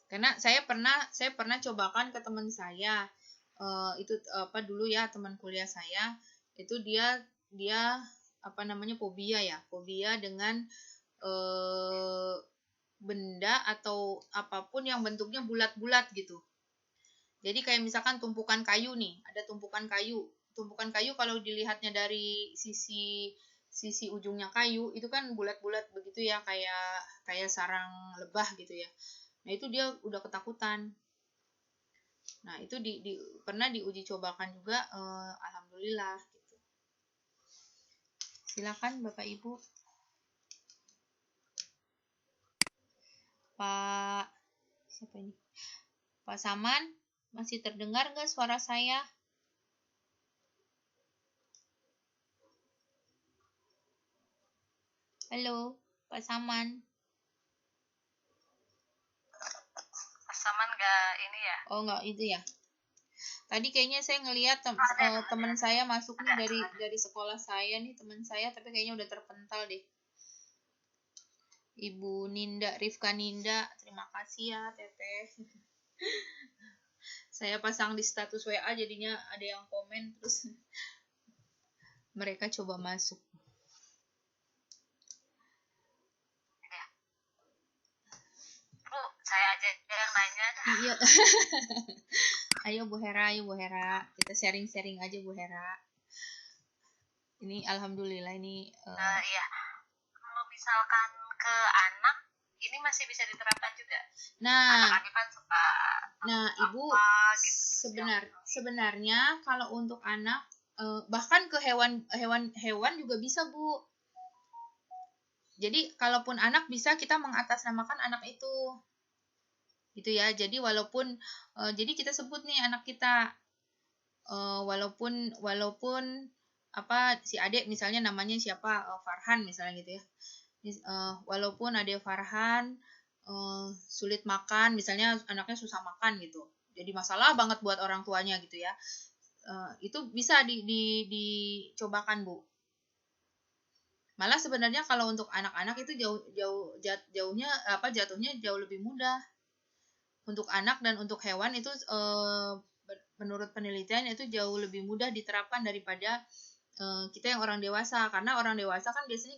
Karena saya pernah cobakan ke teman saya, itu dulu ya, teman kuliah saya, itu dia fobia dengan benda atau apapun yang bentuknya bulat-bulat gitu. Jadi kayak misalkan tumpukan kayu nih, ada tumpukan kayu kalau dilihatnya dari sisi ujungnya kayu itu kan bulat-bulat begitu ya, kayak sarang lebah gitu ya. Nah, itu dia udah ketakutan. Nah, itu pernah diuji cobakan juga, alhamdulillah gitu. Silakan Bapak Ibu. Pak siapa ini? Pak Saman, masih terdengar nggak suara saya? Halo, Pak Saman. Saman nggak ini ya? Oh, nggak itu ya. Tadi kayaknya saya ngelihat teman saya masuk nih dari sekolah saya nih, teman saya, tapi kayaknya udah terpental deh. Ibu Rifka Ninda, terima kasih ya Teteh. Saya pasang di status WA jadinya ada yang komen terus mereka coba masuk. Bu, saya aja yang nanya. Iya. Ayo Bu Hera, kita sharing-sharing aja Bu Hera. Ini alhamdulillah ini. Iya. Kalau misalkan ke anak, ini masih bisa diterapkan juga. Nah, anak kan suka. Ibu, gitu, sebenarnya kalau untuk anak bahkan ke hewan juga bisa, Bu. Jadi kalaupun anak bisa kita mengatasnamakan anak itu. Gitu ya. Jadi walaupun jadi kita sebut nih anak kita walaupun apa si adik misalnya namanya siapa Farhan misalnya gitu ya. Walaupun adik Farhan sulit makan, misalnya anaknya susah makan gitu. Jadi masalah banget buat orang tuanya gitu ya. Itu bisa dicobakan, Bu. Malah sebenarnya kalau untuk anak-anak itu jatuhnya jauh lebih mudah. Untuk anak dan untuk hewan itu menurut penelitian itu jauh lebih mudah diterapkan daripada kita yang orang dewasa. Karena orang dewasa kan biasanya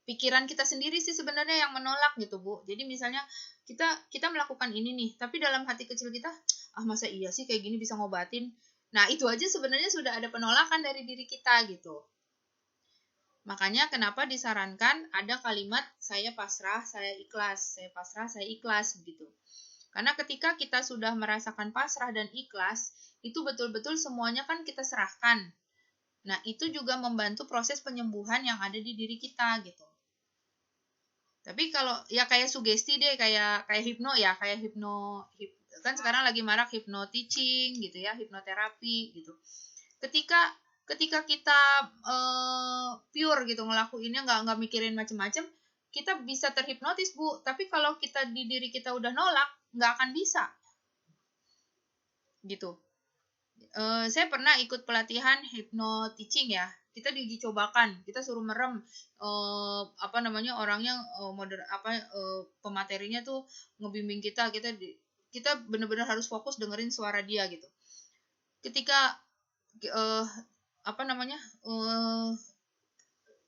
pikiran kita sendiri sih sebenarnya yang menolak gitu, Bu. Jadi misalnya kita melakukan ini nih, tapi dalam hati kecil kita, masa iya sih kayak gini bisa ngobatin. Nah, itu aja sebenarnya sudah ada penolakan dari diri kita gitu. Makanya kenapa disarankan ada kalimat saya pasrah, saya ikhlas, saya pasrah, saya ikhlas begitu. Karena ketika kita sudah merasakan pasrah dan ikhlas, itu betul-betul semuanya kan kita serahkan. Nah, itu juga membantu proses penyembuhan yang ada di diri kita gitu. Tapi kalau ya kayak sugesti deh, kayak hipno ya, kan sekarang lagi marak hipno teaching gitu ya, hipnoterapi gitu. Ketika kita pure gitu ngelakuinnya, nggak mikirin macem-macem, kita bisa terhipnotis, Bu. Tapi kalau kita di diri kita udah nolak, nggak akan bisa. Gitu. Saya pernah ikut pelatihan hipno teaching ya. Kita dicobakan, kita suruh merem orangnya pematerinya tuh ngebimbing kita benar-benar harus fokus dengerin suara dia gitu. Ketika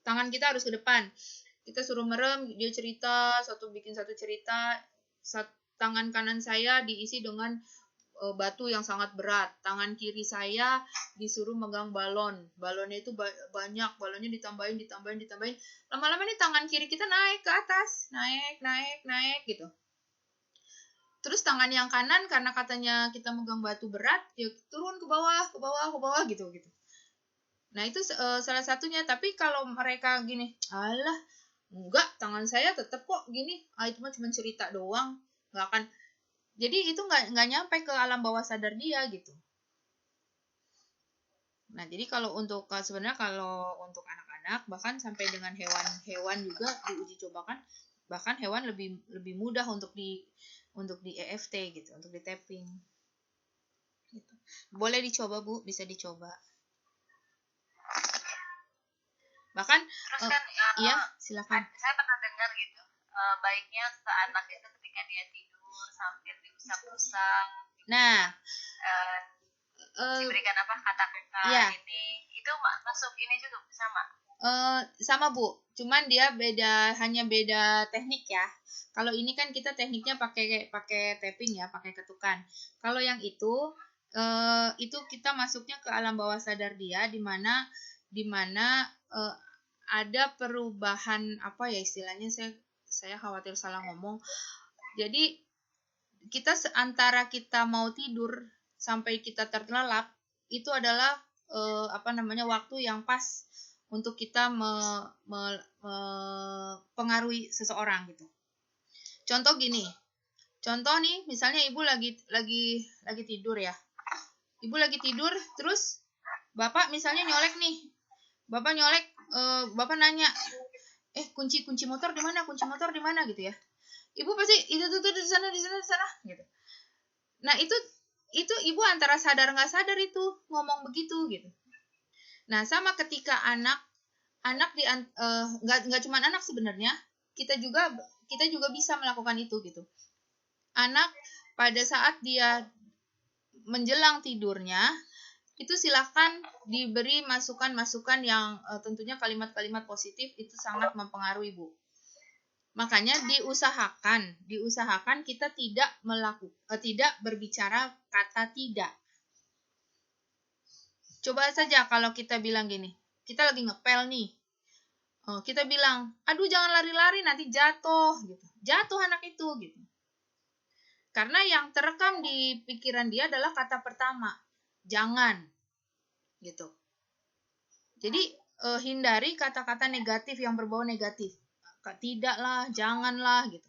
tangan kita harus ke depan, kita suruh merem, dia bikin satu cerita, tangan kanan saya diisi dengan batu yang sangat berat, tangan kiri saya disuruh megang balonnya itu banyak, balonnya ditambahin, lama-lama nih tangan kiri kita naik ke atas, naik gitu. Terus tangan yang kanan karena katanya kita megang batu berat, ya turun ke bawah gitu. Nah itu salah satunya. Tapi kalau mereka gini, alah enggak, tangan saya tetap kok gini, itu mah cuma cerita doang, nggak akan. Jadi itu nggak nyampe ke alam bawah sadar dia gitu. Nah jadi sebenarnya kalau untuk anak-anak bahkan sampai dengan hewan juga diuji cobakan, bahkan hewan lebih mudah untuk di EFT gitu, untuk di tapping. Gitu. Boleh dicoba, Bu, bisa dicoba. Bahkan terus kan iya silakan. Saya pernah dengar gitu, baiknya ke anak itu ketika dia tidur sambil diusap-usap. Nah, diberikan kata-kata iya. Ini itu masuk ini juga sama. Sama, Bu. Cuman dia hanya beda teknik ya. Kalau ini kan kita tekniknya pakai tapping ya, pakai ketukan. Kalau yang itu kita masuknya ke alam bawah sadar dia, di mana ada perubahan istilahnya, saya khawatir salah ngomong. Jadi kita antara kita mau tidur sampai kita terlelap itu adalah waktu yang pas untuk kita pengaruhi seseorang gitu. Contoh nih, misalnya ibu lagi tidur ya. Ibu lagi tidur, terus bapak misalnya nyolek nih. Bapak nyolek, bapak nanya, kunci motor di mana? Kunci motor di mana gitu ya. Ibu pasti itu di sana gitu. Nah, itu ibu antara sadar nggak sadar itu ngomong begitu gitu. Nah, sama ketika anak nggak cuma anak sebenarnya, kita juga bisa melakukan itu gitu. Anak pada saat dia menjelang tidurnya itu silahkan diberi masukan-masukan yang tentunya kalimat-kalimat positif, itu sangat mempengaruhi, Bu. Makanya diusahakan kita tidak berbicara kata tidak. Coba saja kalau kita bilang gini, kita lagi ngepel nih. Kita bilang, aduh jangan lari-lari nanti jatuh gitu. Jatuh anak itu gitu. Karena yang terekam di pikiran dia adalah kata pertama, jangan gitu. Jadi hindari kata-kata negatif yang berbau negatif. Tidaklah, janganlah gitu.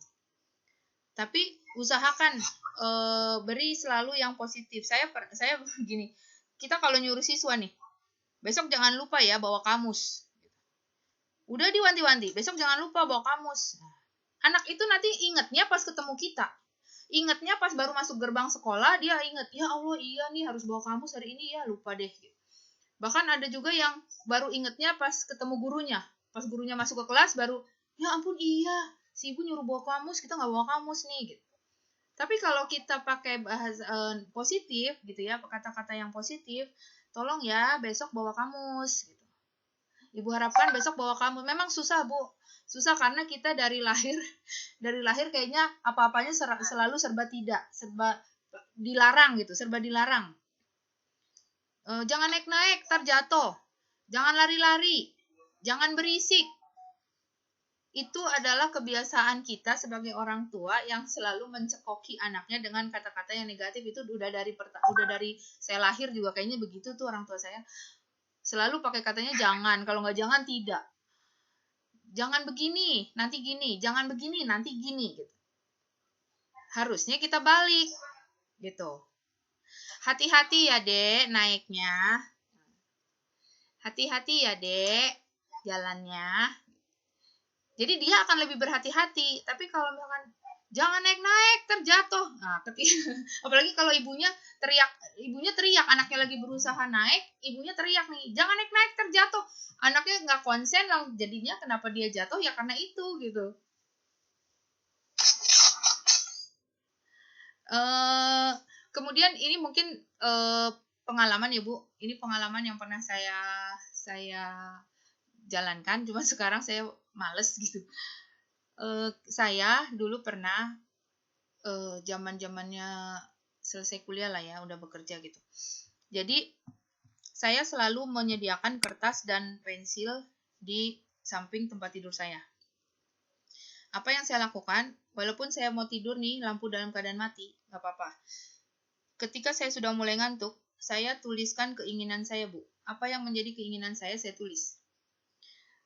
Tapi usahakan beri selalu yang positif. Saya begini, kita kalau nyuruh siswa nih, besok jangan lupa ya bawa kamus. Udah diwanti-wanti, besok jangan lupa bawa kamus. Anak itu nanti ingatnya pas ketemu kita. Ingatnya pas baru masuk gerbang sekolah, dia ingat, ya Allah iya nih harus bawa kamus hari ini ya, lupa deh. Bahkan ada juga yang baru ingatnya pas ketemu gurunya. Pas gurunya masuk ke kelas baru, ya ampun iya, si ibu nyuruh bawa kamus, kita nggak bawa kamus nih. Gitu. Tapi kalau kita pakai bahasa positif gitu ya, kata-kata yang positif, tolong ya besok bawa kamus gitu. Ibu harapkan besok bawa kamus. Memang susah, Bu. Susah karena kita dari lahir kayaknya apa-apanya selalu serba tidak, serba dilarang gitu, serba dilarang. Jangan naik-naik, terjatuh. Jangan lari-lari. Jangan berisik. Itu adalah kebiasaan kita sebagai orang tua yang selalu mencekoki anaknya dengan kata-kata yang negatif. Itu udah dari saya lahir juga kayaknya begitu tuh orang tua saya. Selalu pakai katanya jangan, kalau nggak jangan tidak. Jangan begini, nanti gini. Jangan begini, nanti gini gitu. Harusnya kita balik gitu. Hati-hati ya, Dek, naiknya. Hati-hati ya, Dek, jalannya. Jadi dia akan lebih berhati-hati. Tapi kalau misalkan jangan naik-naik, terjatuh. Nah, apalagi kalau ibunya teriak, anaknya lagi berusaha naik, ibunya teriak nih, jangan naik-naik, terjatuh. Anaknya nggak konsen, jadinya kenapa dia jatuh ya karena itu gitu. Kemudian ini mungkin pengalaman ya Bu. Ini pengalaman yang pernah saya jalankan, cuma sekarang saya males gitu. Saya dulu pernah zaman-zamannya selesai kuliah lah ya, udah bekerja gitu. Jadi saya selalu menyediakan kertas dan pensil di samping tempat tidur saya. Apa yang saya lakukan, walaupun saya mau tidur nih, lampu dalam keadaan mati, nggak apa-apa. Ketika saya sudah mulai ngantuk, saya tuliskan keinginan saya, Bu. Apa yang menjadi keinginan saya tulis.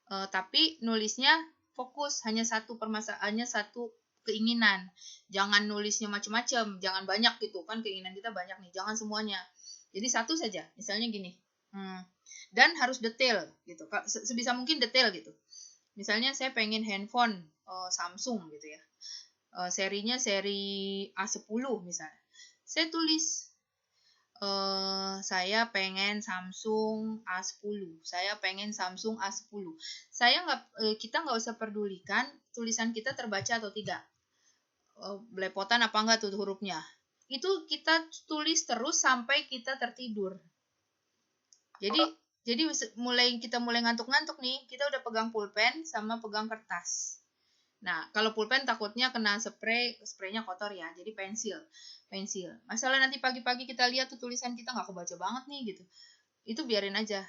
Tapi nulisnya fokus, hanya satu keinginan. Jangan nulisnya macam-macam, jangan banyak gitu kan, keinginan kita banyak nih, jangan semuanya. Jadi satu saja, misalnya gini. Dan harus detail gitu. Sebisa mungkin detail gitu. Misalnya saya pengen handphone Samsung gitu ya. Serinya seri A10 misalnya. Saya tulis saya pengen Samsung A10. Saya pengen Samsung A10. Kita nggak usah pedulikan tulisan kita terbaca atau tidak. Belepotan apa enggak tuh hurufnya. Itu kita tulis terus sampai kita tertidur. Jadi kita mulai ngantuk-ngantuk nih, kita udah pegang pulpen sama pegang kertas. Nah, kalau pulpen takutnya kena spraynya kotor ya, jadi pensil. Masalah nanti pagi-pagi kita lihat tuh tulisan kita nggak kebaca banget nih gitu. Itu biarin aja.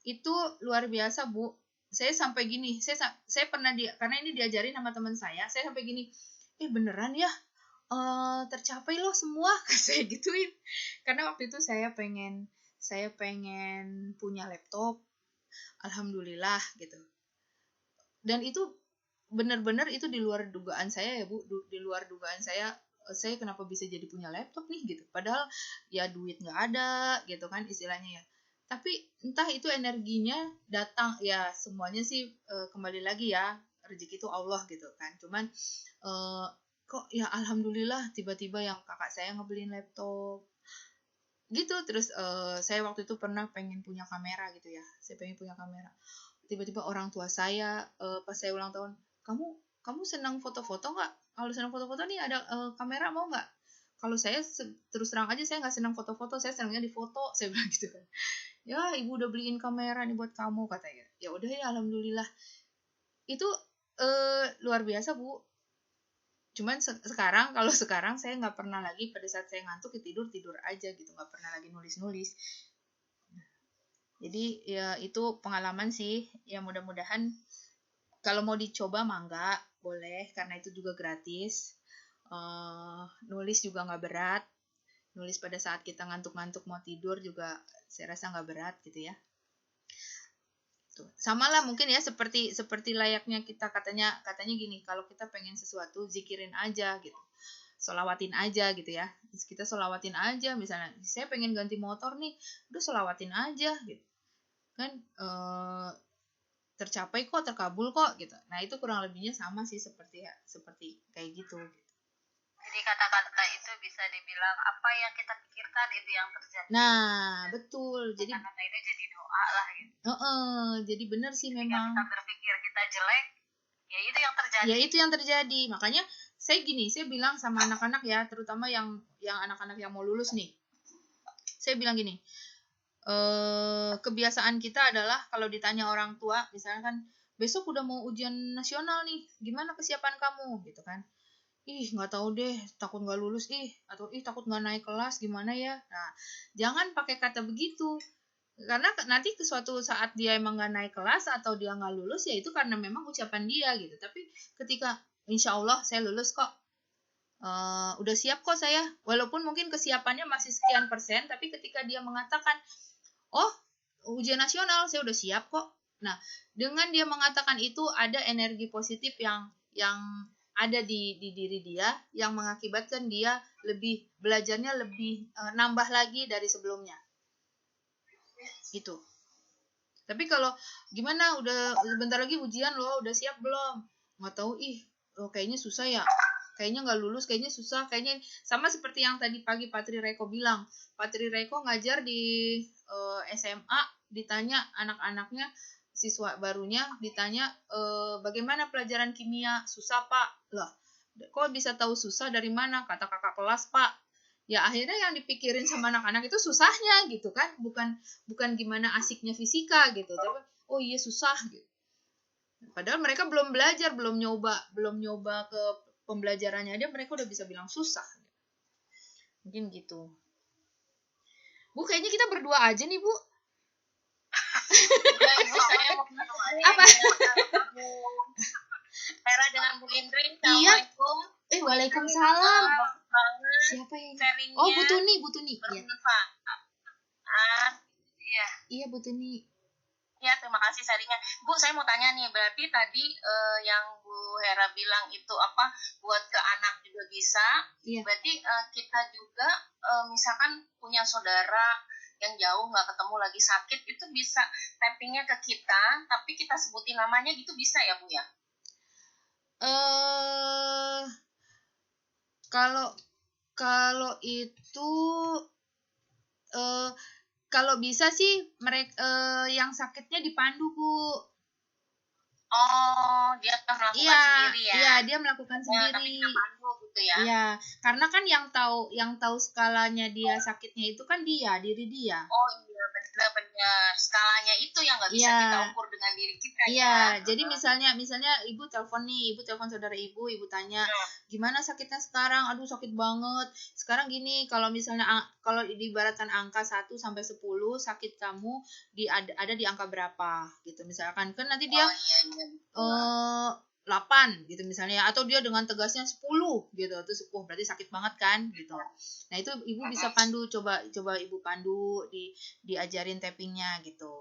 Itu luar biasa, Bu. Saya sampai gini, saya pernah karena ini diajarin sama teman saya sampai gini, beneran ya, tercapai loh semua, saya gituin. Karena waktu itu saya pengen punya laptop, alhamdulillah gitu. Dan itu benar-benar itu di luar dugaan saya ya Bu, di luar dugaan saya kenapa bisa jadi punya laptop nih gitu, padahal ya duit nggak ada gitu kan istilahnya ya. Tapi entah itu energinya datang ya, semuanya sih kembali lagi ya, rezeki itu Allah gitu kan. Cuman kok ya alhamdulillah tiba-tiba yang kakak saya ngebeliin laptop gitu. Terus saya waktu itu pernah pengen punya kamera gitu ya, saya pengen punya kamera. Tiba-tiba orang tua saya pas saya ulang tahun, kamu senang foto-foto nggak? Kalau senang foto-foto nih ada kamera mau nggak? Kalau saya terus terang aja saya nggak senang foto-foto, saya senangnya di foto, saya bilang gitu kan. Ya ibu udah beliin kamera nih buat kamu katanya. Ya udah ya alhamdulillah. Itu luar biasa Bu. Cuman kalau sekarang saya nggak pernah lagi pada saat saya ngantuk tidur aja gitu, nggak pernah lagi nulis. Jadi ya itu pengalaman sih, ya mudah-mudahan kalau mau dicoba mangga boleh, karena itu juga gratis. Nulis juga nggak berat, nulis pada saat kita ngantuk-ngantuk mau tidur juga saya rasa nggak berat gitu ya. Tuh. Sama lah mungkin ya seperti layaknya kita katanya gini, kalau kita pengen sesuatu zikirin aja gitu. Solawatin aja gitu ya. Kita solawatin aja misalnya saya pengen ganti motor nih, udah solawatin aja gitu. Kan tercapai kok, terkabul kok gitu. Nah, itu kurang lebihnya sama sih seperti kayak gitu. Jadi kata-kata itu bisa dibilang apa yang kita pikirkan itu yang terjadi. Nah, betul. Jadi kata-kata itu jadi doa lah gitu. Jadi benar sih Ketika memang. kita berpikir kita jelek, ya itu yang terjadi. Ya itu yang terjadi. Makanya saya bilang sama anak-anak ya, terutama yang anak-anak yang mau lulus nih. Saya bilang gini, kebiasaan kita adalah kalau ditanya orang tua, misalnya kan besok udah mau ujian nasional nih, gimana kesiapan kamu gitu kan? Ih nggak tahu deh, takut nggak lulus atau takut nggak naik kelas gimana ya? Nah jangan pakai kata begitu, karena nanti ke suatu saat dia emang nggak naik kelas atau dia nggak lulus ya itu karena memang ucapan dia gitu. Tapi ketika insya Allah saya lulus kok, udah siap kok saya, walaupun mungkin kesiapannya masih sekian persen, tapi ketika dia mengatakan oh ujian nasional saya udah siap kok. Nah, dengan dia mengatakan itu ada energi positif yang ada di diri dia yang mengakibatkan dia lebih belajarnya lebih nambah lagi dari sebelumnya. Gitu. Tapi kalau gimana udah bentar lagi ujian loh, udah siap belum? Nggak tahu kayaknya susah ya. Kayaknya nggak lulus, kayaknya susah, kayaknya sama seperti yang tadi pagi Patri Reko bilang. Patri Reko ngajar di SMA, ditanya anak-anaknya, siswa barunya ditanya bagaimana pelajaran kimia, susah Pak? Lah, kok bisa tahu susah dari mana? Kata kakak kelas Pak. Ya akhirnya yang dipikirin sama anak-anak itu susahnya gitu kan, bukan gimana asiknya fisika gitu, tapi oh iya susah gitu. Padahal mereka belum belajar, belum nyoba ke pembelajarannya aja mereka udah bisa bilang susah. Mungkin gitu. Bu, kayaknya kita berdua aja nih, Bu. Ya, Ibu, saya mau ketemu aja. Apa? Hera dengan Bu Indri. Iya. Assalamualaikum. Waalaikumsalam. Siapa yang sharingnya? Oh, Bu Tuni. Bermanfaat. Iya. Iya, Bu Tuni. Ya, terima kasih sharingnya. Bu, saya mau tanya nih, berarti tadi yang Bu Hera bilang itu apa, buat ke anak juga bisa. Iya. Berarti kita juga misalkan punya saudara yang jauh nggak ketemu lagi sakit, itu bisa tappingnya ke kita, tapi kita sebutin namanya gitu bisa ya Bu ya? Kalau itu kalau bisa sih mereka yang sakitnya dipandu, Bu. Oh, dia melakukan sendiri ya? Iya, dia melakukan sendiri. Tapi kita pandu gitu ya? Iya, karena kan yang tahu skalanya dia sakitnya itu kan diri dia. Oh iya, benar-benar skalanya itu yang nggak bisa kita ukur dengan diri kita. Iya, jadi misalnya ibu telepon saudara ibu tanya gimana sakitnya sekarang, aduh sakit banget. Sekarang gini, kalau misalnya kalau diibaratkan angka 1 sampai 10 sakit kamu ada di angka berapa gitu. Misalkan kan nanti dia 8 gitu misalnya, atau dia dengan tegasnya 10 gitu, terus berarti sakit banget kan gitu. Nah itu ibu bisa pandu, coba ibu pandu, diajarin tappingnya gitu.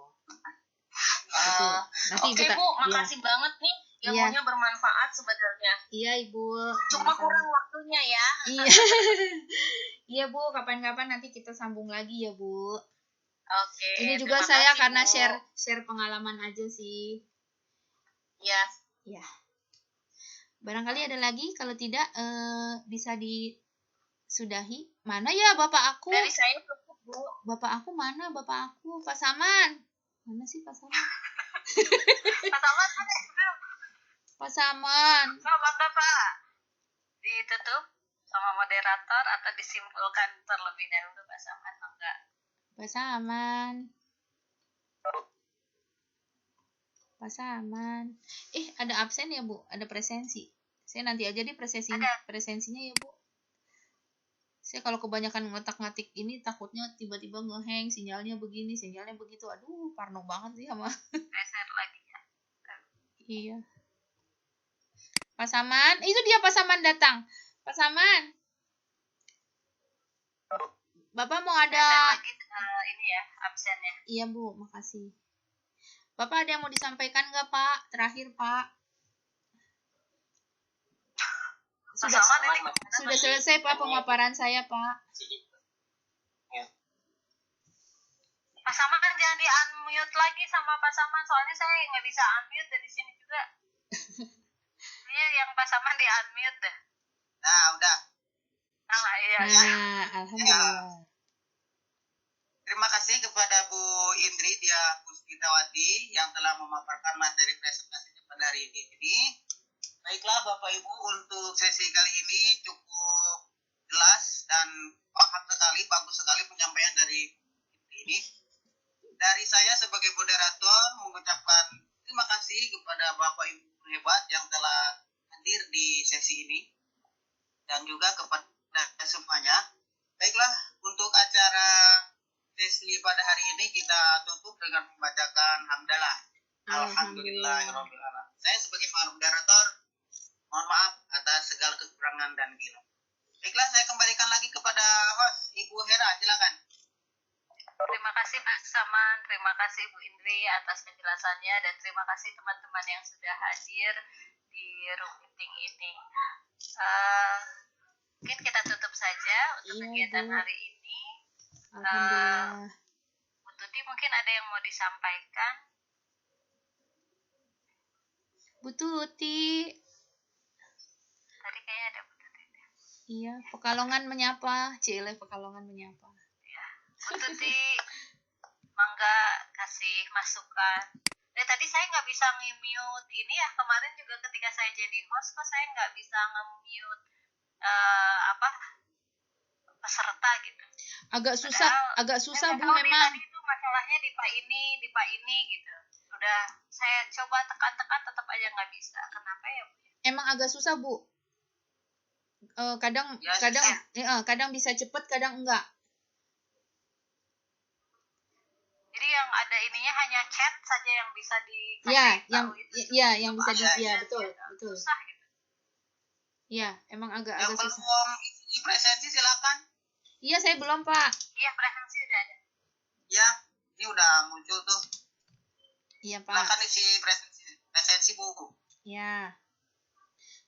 Oke Bu, makasih banget nih, ilmunya bermanfaat sebenarnya. Iya Ibu. Cuma kurang waktunya ya. Iya. Iya Bu, kapan-kapan nanti kita sambung lagi ya Bu. Oke. Ini juga saya karena share pengalaman aja sih. Iya. Ya. Barangkali ada lagi, kalau tidak bisa disudahi. Mana ya Bapak aku? Dari saya cukup Bu. Bapak aku mana? Bapak aku, Pak Saman. Mana sih Pak Saman? Pak Saman mana? Pak Saman. Sama Bapak. Ditutup sama moderator atau disimpulkan terlebih dahulu Pak Saman? Enggak. Pak Saman. Pak Saman. Ada absen ya Bu? Ada presensi. Saya nanti aja di presensinya ya Bu. Saya kalau kebanyakan ngotak-ngatik ini takutnya tiba-tiba ngehang, sinyalnya begini, sinyalnya begitu. Aduh, parno banget sih sama. Reset lagi ya. Iya. Pak Saman, itu dia Pak Saman datang. Pak Saman. Bapak mau ada lagi ini ya absennya. Iya Bu, makasih. Bapak ada yang mau disampaikan nggak, Pak? Terakhir, Pak. Sudah, sudah selesai, Pak, pemaparan saya, Pak. Pak Saman kan jangan di-unmute lagi sama Pak Saman, soalnya saya nggak bisa unmute dari sini juga. Iya, yang Pak Saman di-unmute deh. Nah, udah. Nah, iya. Nah, alhamdulillah. Terima kasih kepada Bu Indri Dia Puspitawati yang telah memaparkan materi presentasinya pada hari ini. Baiklah Bapak Ibu, untuk sesi kali ini cukup jelas dan paham sekali, bagus sekali penyampaian dari ini. Dari saya sebagai moderator mengucapkan terima kasih kepada Bapak Ibu hebat yang telah hadir di sesi ini dan juga kepada semuanya. Baiklah, untuk acara sesi pada hari ini kita tutup dengan membacakan hamdalah. Alhamdulillahirabbil alamin. Saya sebagai moderator mohon maaf atas segala kekurangan dan kelebihan. Baiklah, saya kembalikan lagi kepada host Ibu Hera, silakan. Terima kasih Pak Saman, terima kasih Bu Indri atas penjelasannya, dan terima kasih teman-teman yang sudah hadir di room meeting ini. Mungkin kita tutup saja untuk kegiatan hari ini. Alhamdulillah. Bu Tuti mungkin ada yang mau disampaikan? Bu Tuti. Tadi kayaknya ada Bu Tuti. Iya, Pekalongan menyapa. Cile Pekalongan menyapa. Bu Tuti, mangga kasih masukan. Tadi saya nggak bisa nge-mute ini ya, kemarin juga ketika saya jadi host kok saya nggak bisa nge-mute peserta gitu. Agak susah Bu memang. memang. Tadi itu masalahnya di Pak ini gitu. Udah saya coba tekan-tekan tetap aja nggak bisa. Kenapa ya Bu? Emang agak susah Bu. Kadang bisa cepet, kadang enggak. Jadi yang ada ininya hanya chat saja yang bisa yang bisa betul. Susah gitu. Iya, emang agak yang susah. belum isi presensi silakan. Iya, saya belum, Pak. Iya, presensi udah ada. Ya, ini udah muncul tuh. Iya, Pak. Silakan isi presensi Bu. Ya.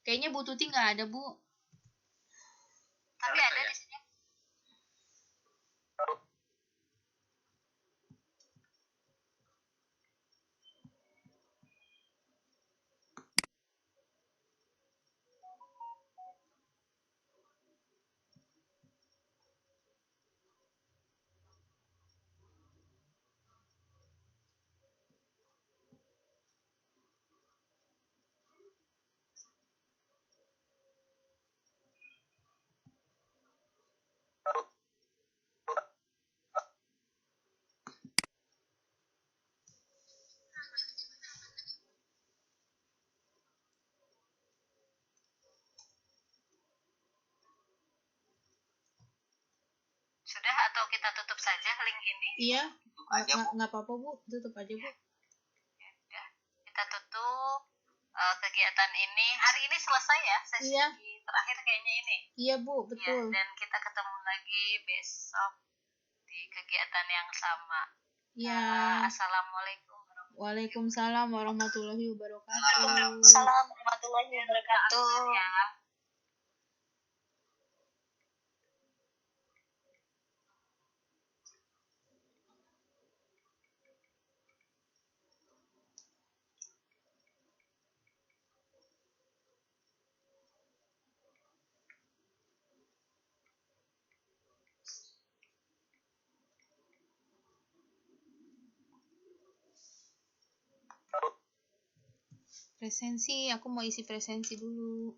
Kayaknya Bu Tuti nggak ada, Bu. Tapi ada di sini. Sudah, atau kita tutup saja link ini? Iya, nggak apa-apa Bu, tutup aja Bu. Ya, kita tutup kegiatan ini. Hari ini selesai ya, sesi terakhir kayaknya ini. Iya Bu, betul. Ya, dan kita ketemu lagi besok di kegiatan yang sama. Ya. Assalamualaikum. Waalaikumsalam warahmatullahi wabarakatuh. Waalaikumsalam warahmatullahi wabarakatuh. Ya. Presensi, aku mau isi presensi dulu.